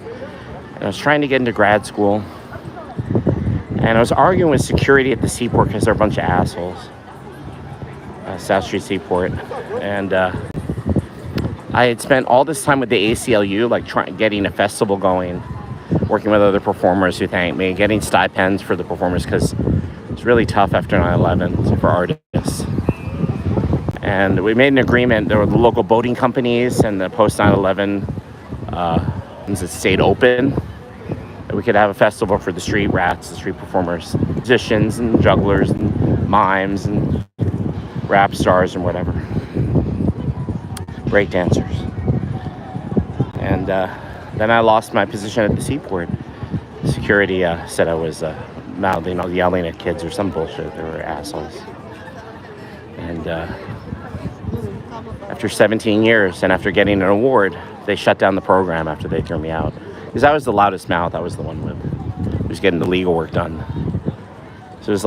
And I was trying to get into grad school. And I was arguing with security at the seaport because they're a bunch of assholes. South Street Seaport. And I had spent all this time with the ACLU, like getting a festival going, working with other performers who thanked me, getting stipends for the performers because it's really tough after 9/11 for artists. And we made an agreement. There were the local boating companies and the post 9/11 that stayed open. That we could have a festival for the street rats, the street performers, musicians and jugglers and mimes and rap stars and whatever. Break dancers. And then I lost my position at the seaport. Security said I was mouthing or yelling at kids or some bullshit. They were assholes. And after 17 years and after getting an award, they shut down the program after they threw me out. Because I was the loudest mouth. I was the one who was getting the legal work done. So it was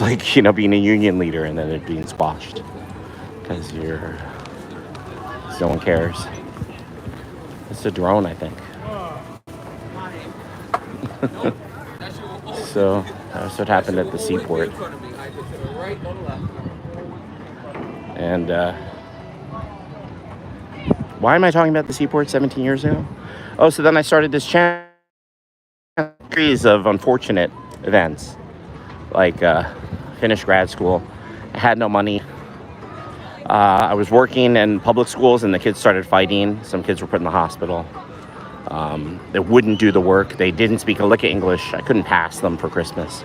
like, you know, being a union leader and then it being squashed. Because no one cares. It's a drone, I think. So that's what happened at the seaport. And why am I talking about the seaport 17 years ago? Oh, so then I started this channel. Series of unfortunate events. Like finished grad school. I had no money. I was working in public schools and the kids started fighting. Some kids were put in the hospital. They wouldn't do the work. They didn't speak a lick of English. I couldn't pass them for Christmas.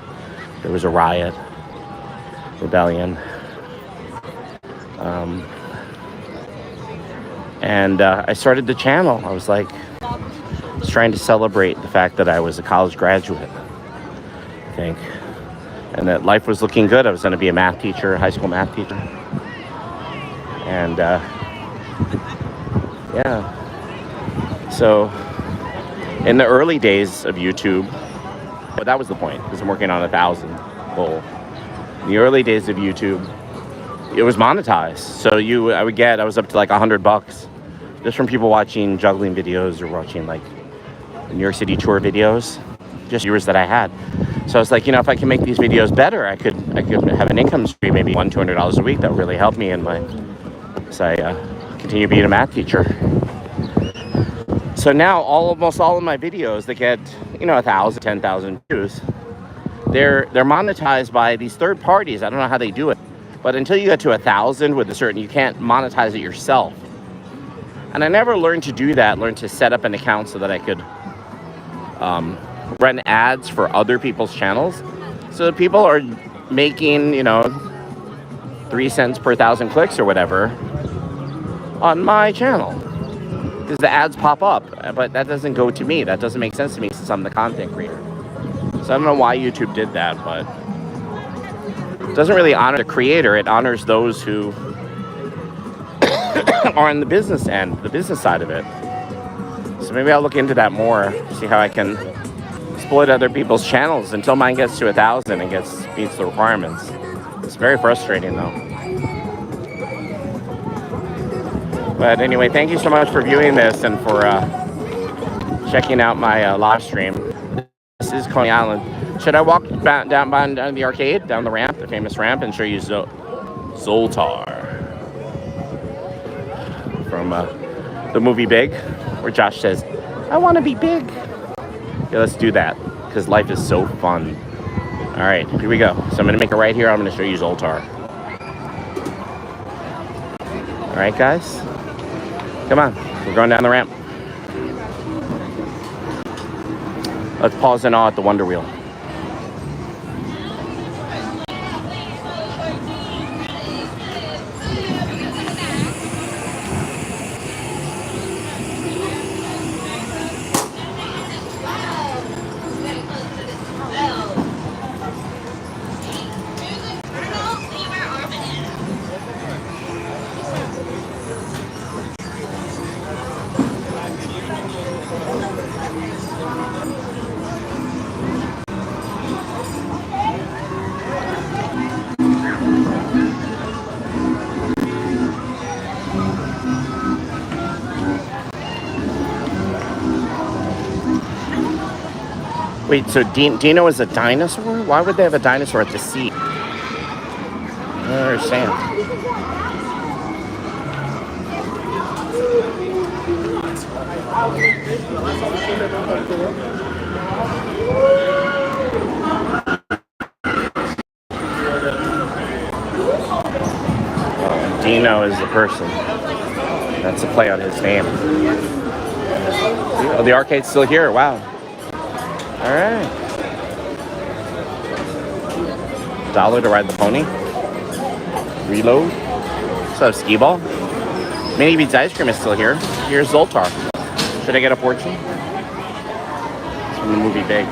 There was a riot, rebellion. And I started the channel. I was trying to celebrate the fact that I was a college graduate, I think. And that life was looking good. I was going to be a math teacher, high school math teacher. And yeah, so in the early days of YouTube, but that was the point because I'm working on 1,000 goal. In the early days of YouTube, it was monetized. So I was up to like $100 just from people watching juggling videos or watching like the New York City tour videos, just viewers that I had. So I was like, you know, if I can make these videos better, I could have an income stream, maybe $200 a week. That would really help me in my. So I continue being a math teacher. So now almost all of my videos that get, you know, 1,000, 10,000 views, they're monetized by these third parties. I don't know how they do it, but until you get to 1,000 with a certain, you can't monetize it yourself. And I never learned to do that. Learned to set up an account so that I could run ads for other people's channels. So that people are making, you know, 3 cents per 1,000 clicks or whatever on my channel, because the ads pop up, but that doesn't go to me. That doesn't make sense to me since I'm the content creator. So I don't know why YouTube did that, but it doesn't really honor the creator. It honors those who are on the business end, the business side of it. So maybe I'll look into that more, see how I can exploit other people's channels until mine gets to 1,000 and meets the requirements. It's very frustrating though. But anyway, thank you so much for viewing this and for checking out my live stream. This is Coney Island. Should I walk down the arcade, down the ramp, the famous ramp, and show you Zoltar from the movie Big, where Josh says, "I want to be big." Yeah, let's do that because life is so fun. All right, here we go. So I'm gonna make it right here. I'm gonna show you Zoltar. All right, guys. Come on, we're going down the ramp. Let's pause in awe at the Wonder Wheel. Wait, so Dino is a dinosaur? Why would they have a dinosaur at the seat? I don't understand. Dino is the person. That's a play on his name. Oh, the arcade's still here. Wow. All right. $1 to ride the pony. Reload. So skee ball. Mini Beats ice cream is still here. Here's Zoltar. Should I get a fortune? It's from the movie Big.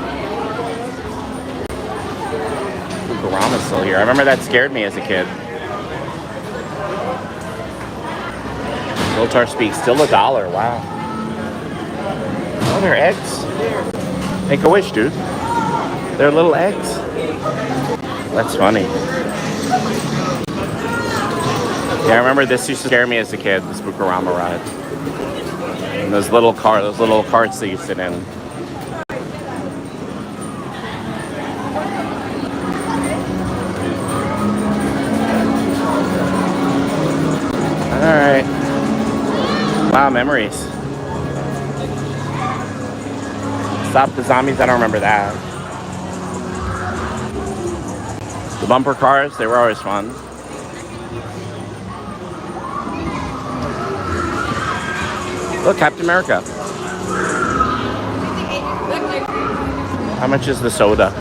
Fukurama's still here. I remember that scared me as a kid. Zoltar Speaks, still $1. Wow. Oh, they're eggs. Make a wish, dude. They're little eggs. That's funny. Yeah, I remember this used to scare me as a kid, this Fukurama ride. And those little carts that you sit in. Alright. Wow, memories. Stop the Zombies, I don't remember that. The bumper cars, they were always fun. Look, Captain America. How much is the soda?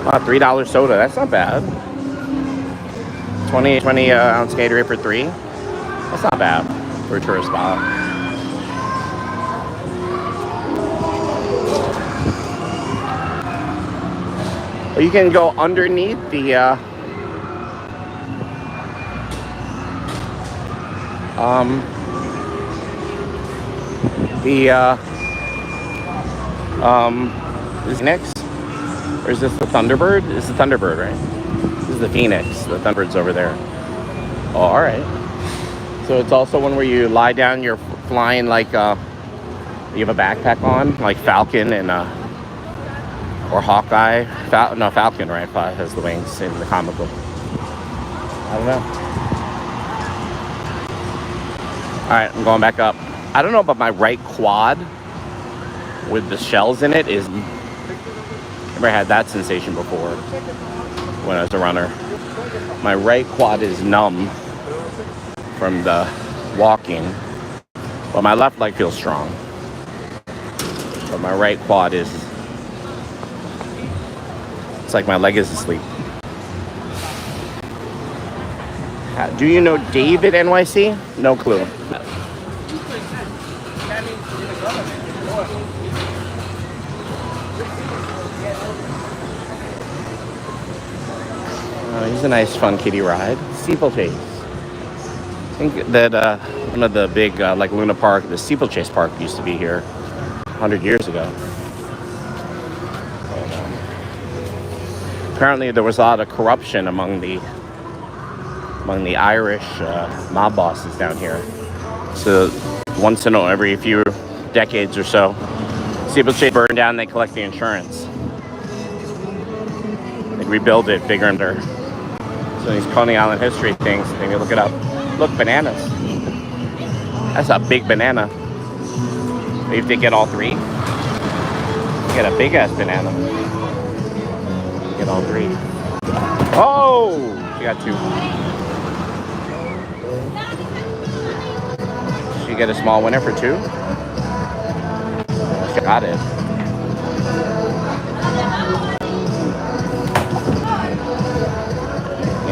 Oh, $3 soda, that's not bad. 20 ounce Gatorade for $3. That's not bad for a tourist spot. You can go underneath the is it Phoenix? Or is this the Thunderbird? This is the Thunderbird, right? This is the Phoenix. The Thunderbird's over there. Oh, all right. So it's also one where you lie down, you're flying like, you have a backpack on, like Falcon and, or Hawkeye. Falcon, right, has the wings in the comic book. I don't know. All right, I'm going back up. I don't know, but my right quad with the shells in it is... Never had that sensation before when I was a runner. My right quad is numb from the walking, but my left leg feels strong. But my right quad is... It's like my leg is asleep. Do you know David NYC? No clue. He's a nice, fun kiddie ride. Steeplechase. I think that one of the big, like Luna Park, the Steeplechase Park used to be here 100 years ago. And, apparently, there was a lot of corruption among the Irish mob bosses down here. So once in every few decades or so, Steeplechase burned down. They collect the insurance. They rebuild it bigger and better. So these Coney Island history things, maybe look it up. Look, bananas. That's a big banana. Maybe if they get all three. Get a big ass banana. Get all three. Oh! She got two. She get a small winner for two? She got it.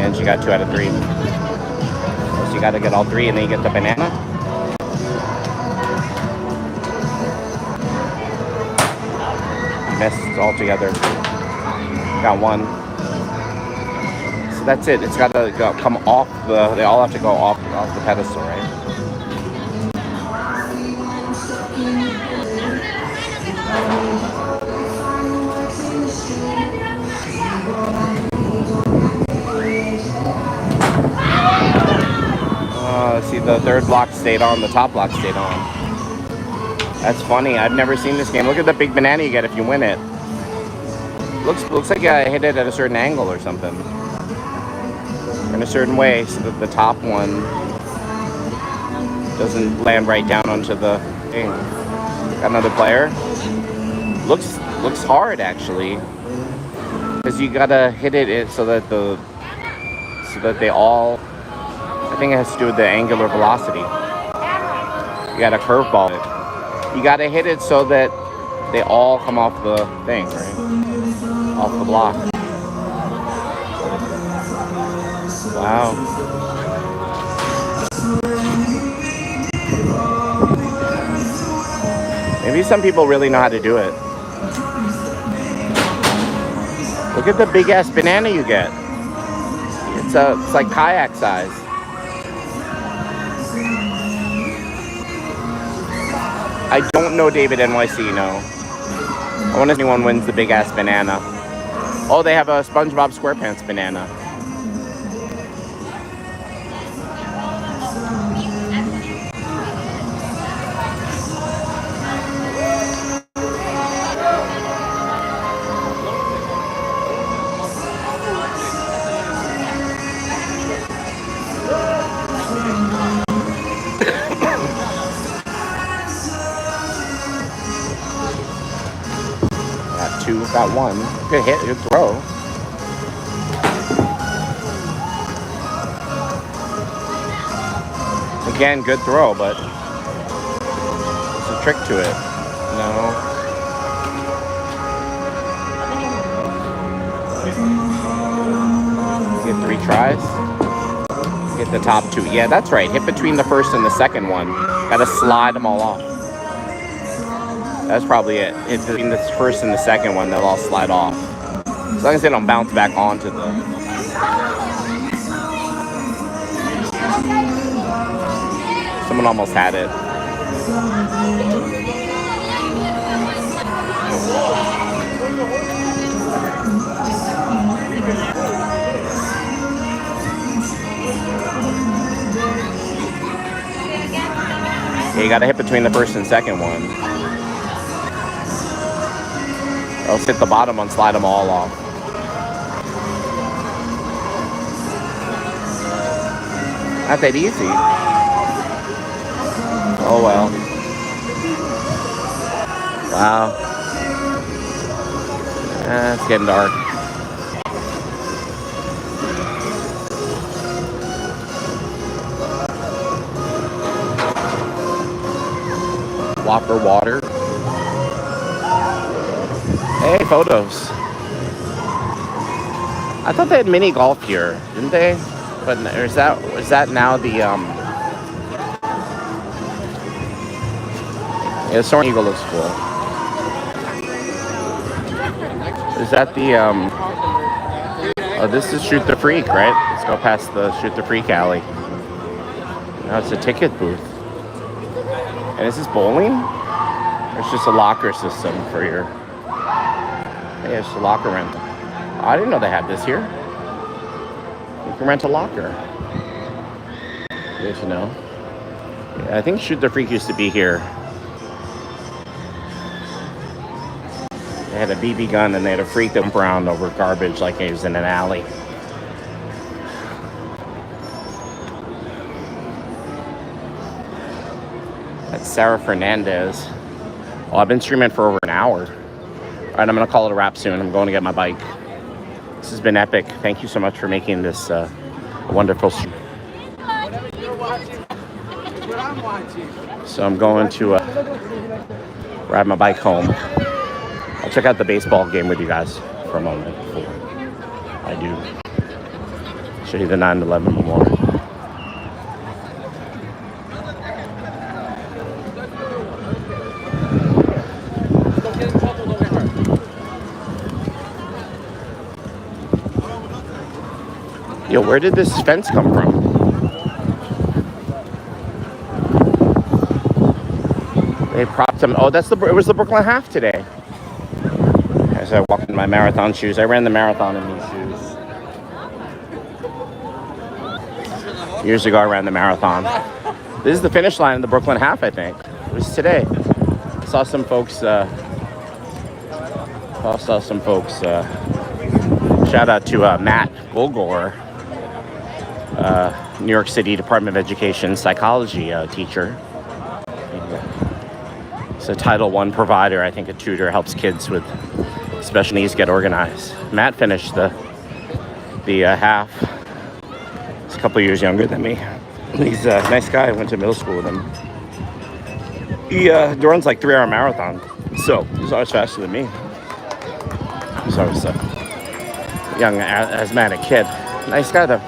And she got 2 out of 3. So you got to get all 3 and then you get the banana. You missed altogether. Got 1. So that's it. It's got to come off the... They all have to go off the pedestal, right? See, the third block stayed on, the top block stayed on. That's funny. I've never seen this game. Look at the big banana you get if you win it. Looks like I hit it at a certain angle or something. In a certain way, so that the top one doesn't land right down onto the thing. Got another player. Looks hard actually, because you gotta hit it so that they all. I think it has to do with the angular velocity. You gotta curveball it. You gotta hit it so that they all come off the thing, right? Off the block. Wow. Maybe some people really know how to do it. Look at the big ass banana you get. It's like kayak size. I don't know David NYC, no. I wonder if anyone wins the big ass banana. Oh, they have a SpongeBob SquarePants banana. Got one. Good hit, good throw. Again, good throw, but there's a trick to it. No. Get 3 tries. Get the top 2. Yeah, that's right. Hit between the first and the second one. Gotta slide them all off. That's probably it. It's between the first and the second one, they'll all slide off. As long as they don't bounce back onto the... Someone almost had it. Yeah, you gotta hit between the first and second one. Or else hit the bottom one, slide them all off. Not that easy. Oh well. Wow. It's getting dark. Whopper water. Hey, photos. I thought they had mini golf here, didn't they? But is that now the Yeah, Soaring Eagle looks cool. Is that the oh, this is Shoot the Freak, right? Let's go past the Shoot the Freak alley. Now it's a ticket booth. And is this bowling? Or it's just a locker system for your... Yeah, it's a locker rental. Oh, I didn't know they had this here. You can rent a locker. Good to know. Yeah, I think Shoot the Freak used to be here. They had a BB gun and they had a freak that went around over garbage like he was in an alley. That's Sarah Fernandez. Well, I've been streaming for over an hour. All right, I'm going to call it a wrap soon. I'm going to get my bike. This has been epic. Thank you so much for making this a wonderful stream. So I'm going to ride my bike home. I'll check out the baseball game with you guys for a moment before I do. Show you the 9/11 memorial. Yo, where did this fence come from? They propped him. Oh, it was the Brooklyn Half today. As I walked in my marathon shoes. I ran the marathon in these shoes. Years ago, I ran the marathon. This is the finish line of the Brooklyn Half, I think. It was today. saw some folks. Shout out to Matt Golgor, New York City Department of Education psychology teacher. He's a Title I provider. I think a tutor helps kids with special needs get organized. Matt finished the half. He's a couple years younger than me. He's a nice guy. I went to middle school with him. He runs like 3-hour marathon, so he's always faster than me. He's always a young asthmatic kid. Nice guy though.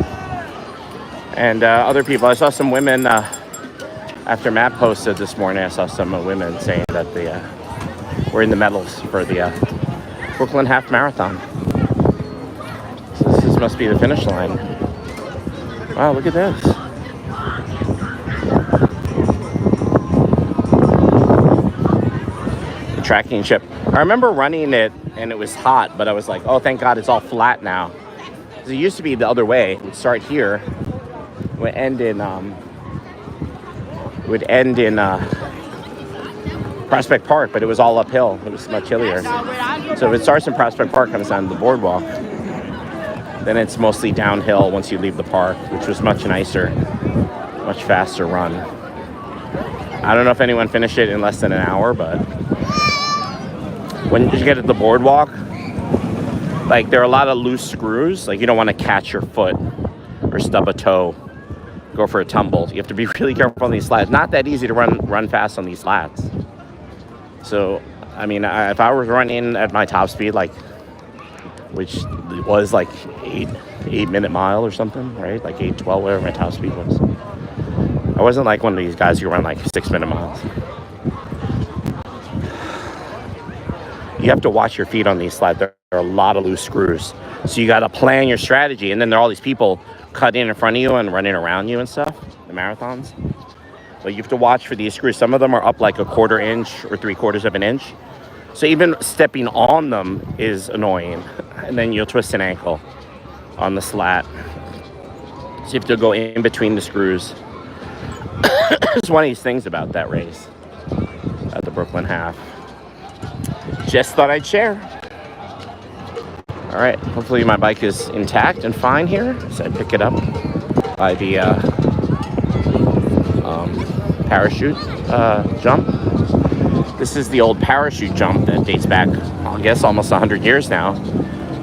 And other people, I saw some women after Matt posted this morning. I saw some women saying that we're in the medals for the Brooklyn Half Marathon. So this must be the finish line. Wow, look at this. The tracking chip. I remember running it and it was hot, but I was like, oh, thank God it's all flat now. Because it used to be the other way. It would start here, would end in Prospect Park, but it was all uphill. It was much hillier. So if it starts in Prospect Park, comes down to the boardwalk, then it's mostly downhill once you leave the park, which was much nicer, much faster run. I don't know if anyone finished it in less than an hour, but when you get at the boardwalk, like there are a lot of loose screws. Like you don't want to catch your foot or stub a toe, go for a tumble. You have to be really careful on these slats. Not that easy to run fast on these slats. So, I mean, if I was running at my top speed, like, which was like 8-minute mile or something, right? Like 8:12, whatever my top speed was. I wasn't like one of these guys who run like 6-minute miles. You have to watch your feet on these slats. There are a lot of loose screws. So you got to plan your strategy. And then there are all these people cutting in front of you and running around you and stuff, the marathons. But you have to watch for these screws. Some of them are up like 1/4 inch or 3/4 of an inch. So even stepping on them is annoying. And then you'll twist an ankle on the slat. So you have to go in between the screws. It's one of these things about that race at the Brooklyn Half. Just thought I'd share. All right, hopefully my bike is intact and fine here. So I pick it up by the parachute jump. This is the old parachute jump that dates back, I guess, almost 100 years now.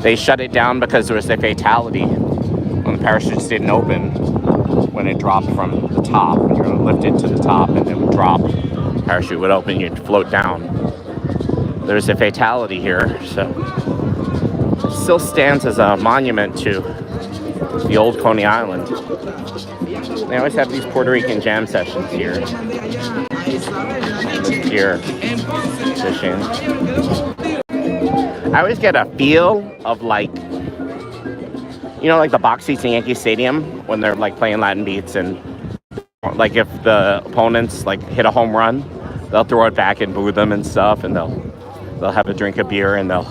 They shut it down because there was a fatality when the parachutes didn't open when it dropped from the top. You're going to lift it to the top and it would drop. The parachute would open, you'd float down. There's a fatality here, so it still stands as a monument to the old Coney Island. They always have these Puerto Rican jam sessions here. Here, fishing. I always get a feel of like, you know, like the box seats in Yankee Stadium when they're like playing Latin beats, and like if the opponents like hit a home run, they'll throw it back and boo them and stuff, and they'll have a drink of beer and they'll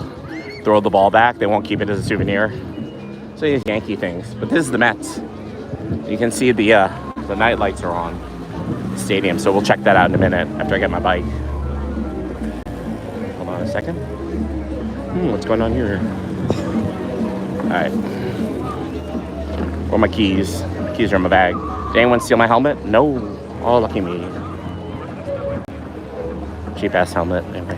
throw the ball back. They won't keep it as a souvenir. So these Yankee things, but this is the Mets. You can see the night lights are on the stadium, so we'll check that out in a minute after I get my bike. Hold on a second. What's going on here? All right. Where are my keys? My keys are in my bag. Did anyone steal my helmet? No. Oh, lucky me. Cheap ass helmet. Anyway.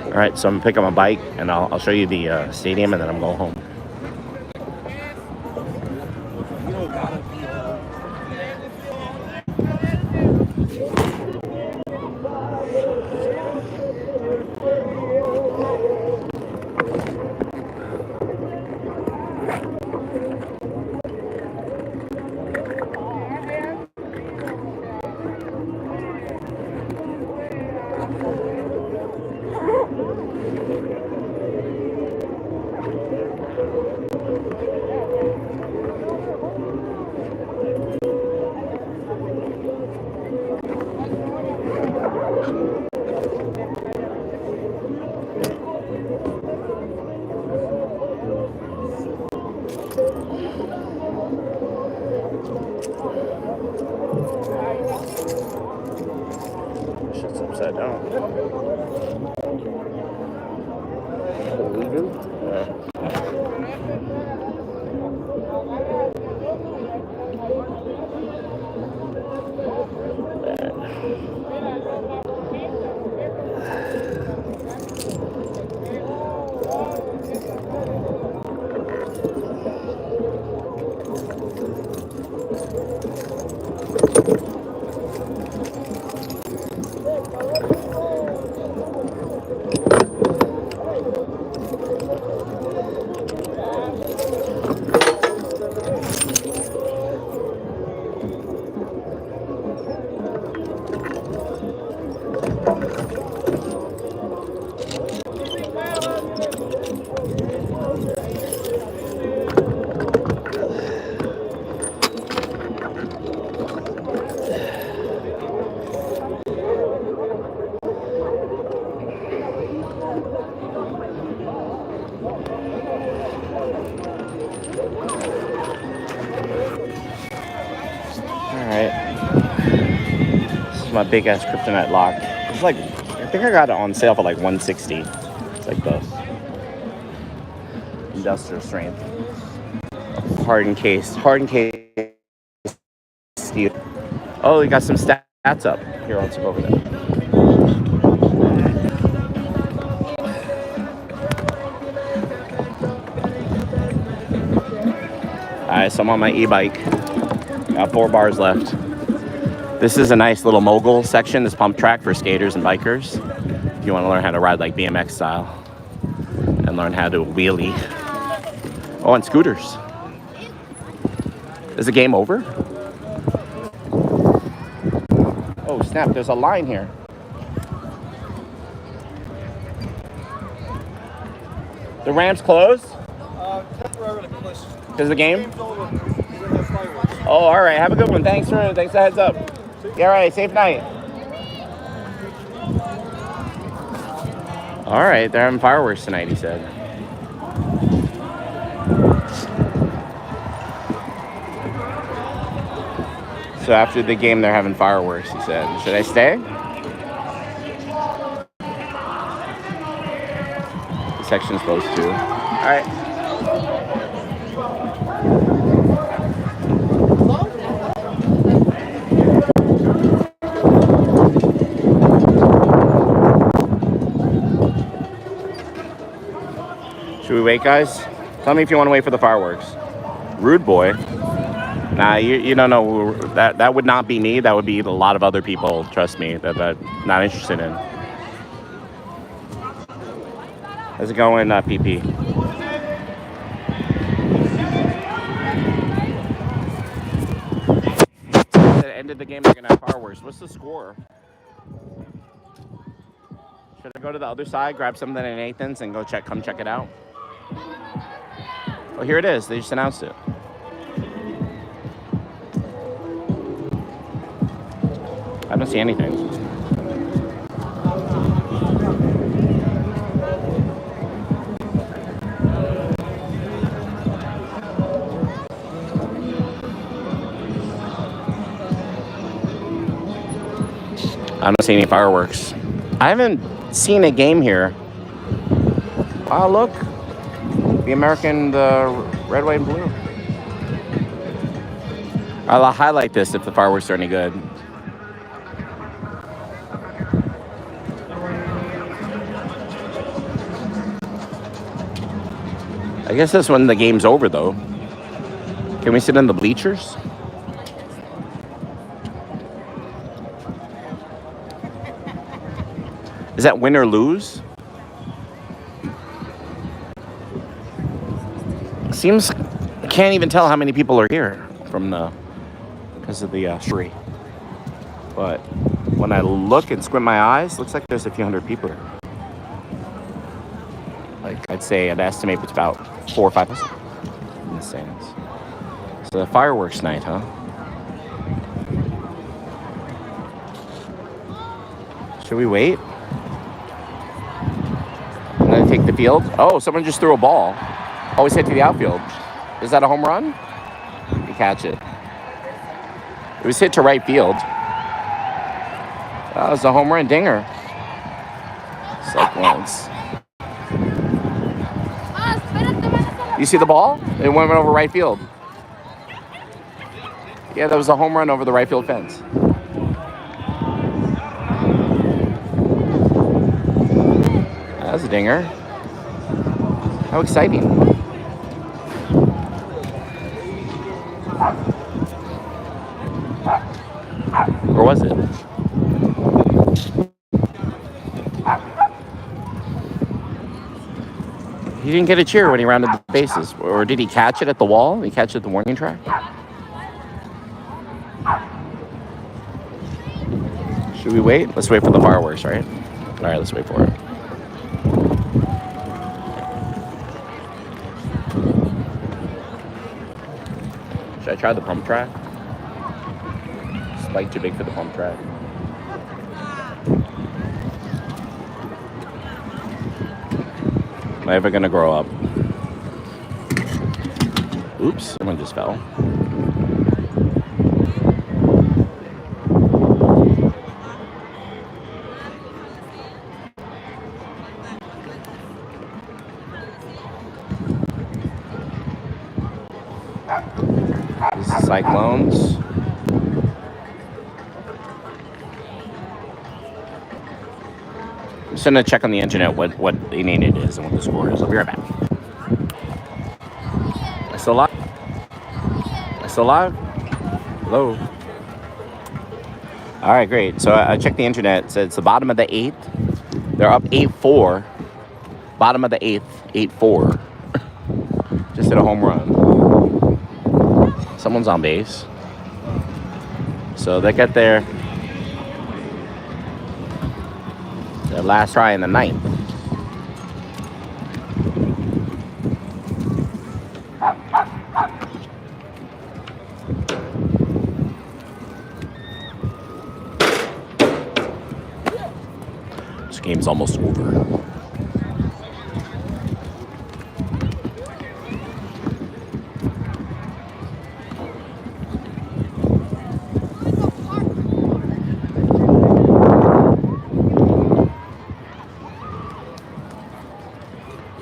All right, so I'm gonna pick up my bike and I'll show you the stadium, and then I'm going home. upside down. Leaving? My big ass kryptonite lock. It's like, I think I got it on sale for like $160. It's like the industrial strength, hardened case steel. Oh, we got some stats up here. Let's go over there. All right, so I'm on my e-bike. Got 4 bars left. This is a nice little mogul section, this pump track for skaters and bikers. If you want to learn how to ride like BMX style and learn how to wheelie. Oh, and scooters. Is the game over? Oh, snap, there's a line here. The ramp's closed?
Temporarily pushed.
Is the game?
Over.
Oh, all right. Have a good one. Thanks for the heads up. Yeah, all right. Safe night. All right. They're having fireworks tonight, he said. So after the game, they're having fireworks, he said. Should I stay? The section's closed too. All right. Should we wait, guys? Tell me if you want to wait for the fireworks. Rude boy. Nah, you don't know. That would not be me. That would be a lot of other people, trust me, that I'm not interested in. How's it going, PP? At the end of the game, they're going to have fireworks. What's the score? Should I go to the other side, grab something at Nathan's, and come check it out? Oh, here it is. They just announced it. I don't see anything. I don't see any fireworks. I haven't seen a game here. Oh, look. The American, the red, white, and blue. I'll highlight this if the fireworks are any good. I guess that's when the game's over, though. Can we sit in the bleachers? Is that win or lose? Seems, I can't even tell how many people are here because of the tree. But when I look and squint my eyes, looks like there's a few hundred people here. Like I'd estimate it's about 4 or 5,000 in the stands. So the fireworks night, huh? Should we wait? I'm gonna take the field. Oh, someone just threw a ball. Always hit to the outfield. Is that a home run? You catch it. It was hit to right field. That was a home run dinger. Cyclones. You see the ball? It went over right field. Yeah, that was a home run over the right field fence. That was a dinger. How exciting. Or was it? He didn't get a cheer when he rounded the bases. Or did he catch it at the wall? Did he catch it at the warning track? Should we wait? Let's wait for the fireworks, right? All right, let's wait for it. Should I try the pump track? Spike too big for the pump track. Am I ever gonna grow up? Oops, someone just fell. This is Cyclones. I'm just gonna check on the internet what inning it is and what the score is. I'll be right back. Am I still live? Am I still live? Hello? All right, great. So I checked the internet. It said it's the bottom of the 8th. They're up 8-4. Bottom of the 8th, 8-4. Just hit a home run. Someone's on base. So they got their last try in the 9th. This game's almost over.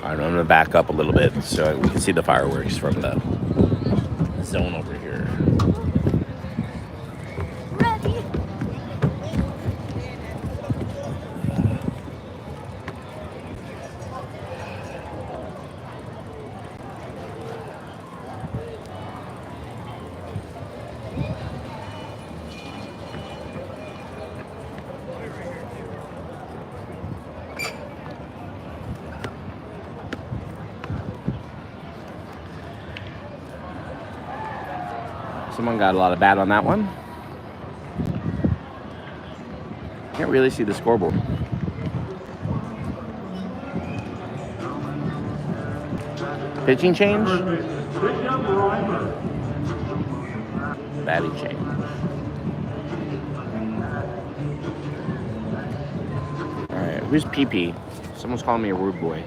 I'm gonna back up a little bit so we can see the fireworks from the zone over here.
Ready?
Someone got a lot of bat on that one. Can't really see the scoreboard. Pitching change? Batting change. Alright, who's PP? Someone's calling me a rude boy.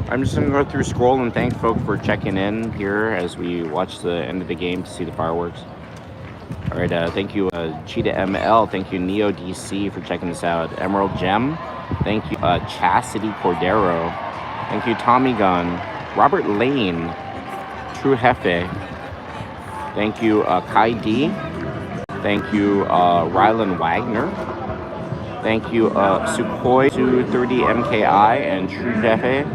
I'm just going to go through scroll and thank folks for checking in here as we watch the end of the game to see the fireworks. All right, thank you, Cheetah ML. Thank you, Neo DC, for checking this out. Emerald Gem. Thank you, Chastity Cordero. Thank you, Tommy Gun. Robert Lane. True Jefe. Thank you, Kai D. Thank you, Rylan Wagner. Thank you, Sukhoi 230 MKI and True Jefe.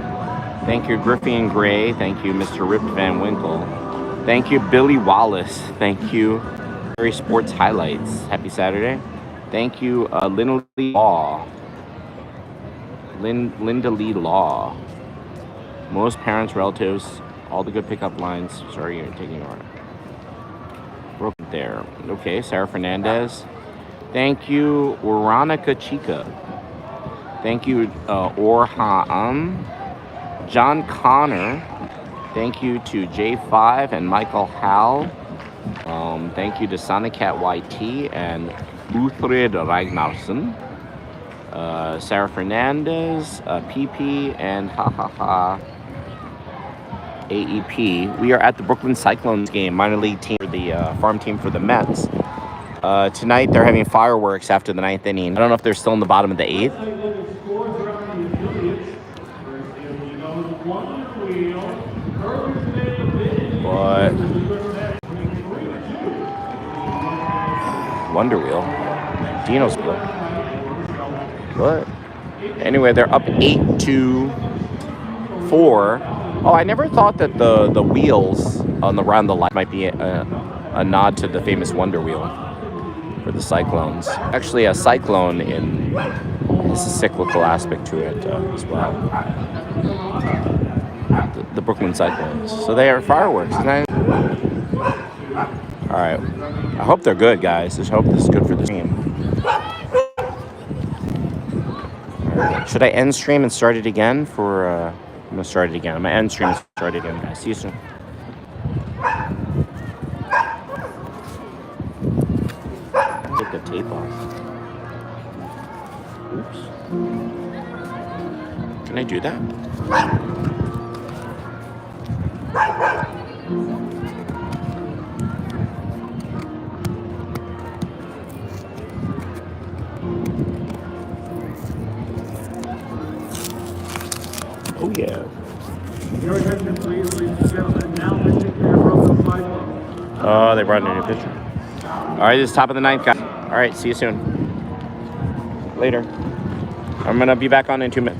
Thank you, Griffin Gray. Thank you, Mr. Rip Van Winkle. Thank you, Billy Wallace. Thank you, Very Sports Highlights. Happy Saturday. Thank you, Linda Lee Law. Linda Lee Law. Most parents, relatives, all the good pickup lines. Sorry, you're taking order. Broken there. Okay, Sarah Fernandez. Thank you, Veronica Chica. Thank you, Orhaan. John Connor. Thank you to J5 and Michael Howell. Thank you to Sonicat YT and Uthred Ragnarsson. Sarah Fernandez, PP, and AEP. We are at the Brooklyn Cyclones game, minor league team for the farm team for the Mets. Tonight they're having fireworks after the 9th inning. I don't know if they're still in the bottom of the 8th. But Wonder Wheel. Dino's Wheel. But anyway, they're up 8-4. Oh, I never thought that the wheels around the light might be a nod to the famous Wonder Wheel for the Cyclones. Actually, a cyclone has a cyclical aspect to it as well. The Brooklyn Cyclones. So they are fireworks. All right. I hope they're good, guys. Just hope this is good for the team. Right. Should I end stream and start it again for... I'm going to start it again. I'm going to end stream and start it again, guys. See you soon. Take the tape off. Oops. Can I do that? Oh, yeah.
Your attention, please, ladies and gentlemen. Now let's take care of the Cyclones.
Oh, they brought in a new pitcher. All right, this is top of the 9th, guys. All right, see you soon. Later. I'm going to be back on in 2 minutes.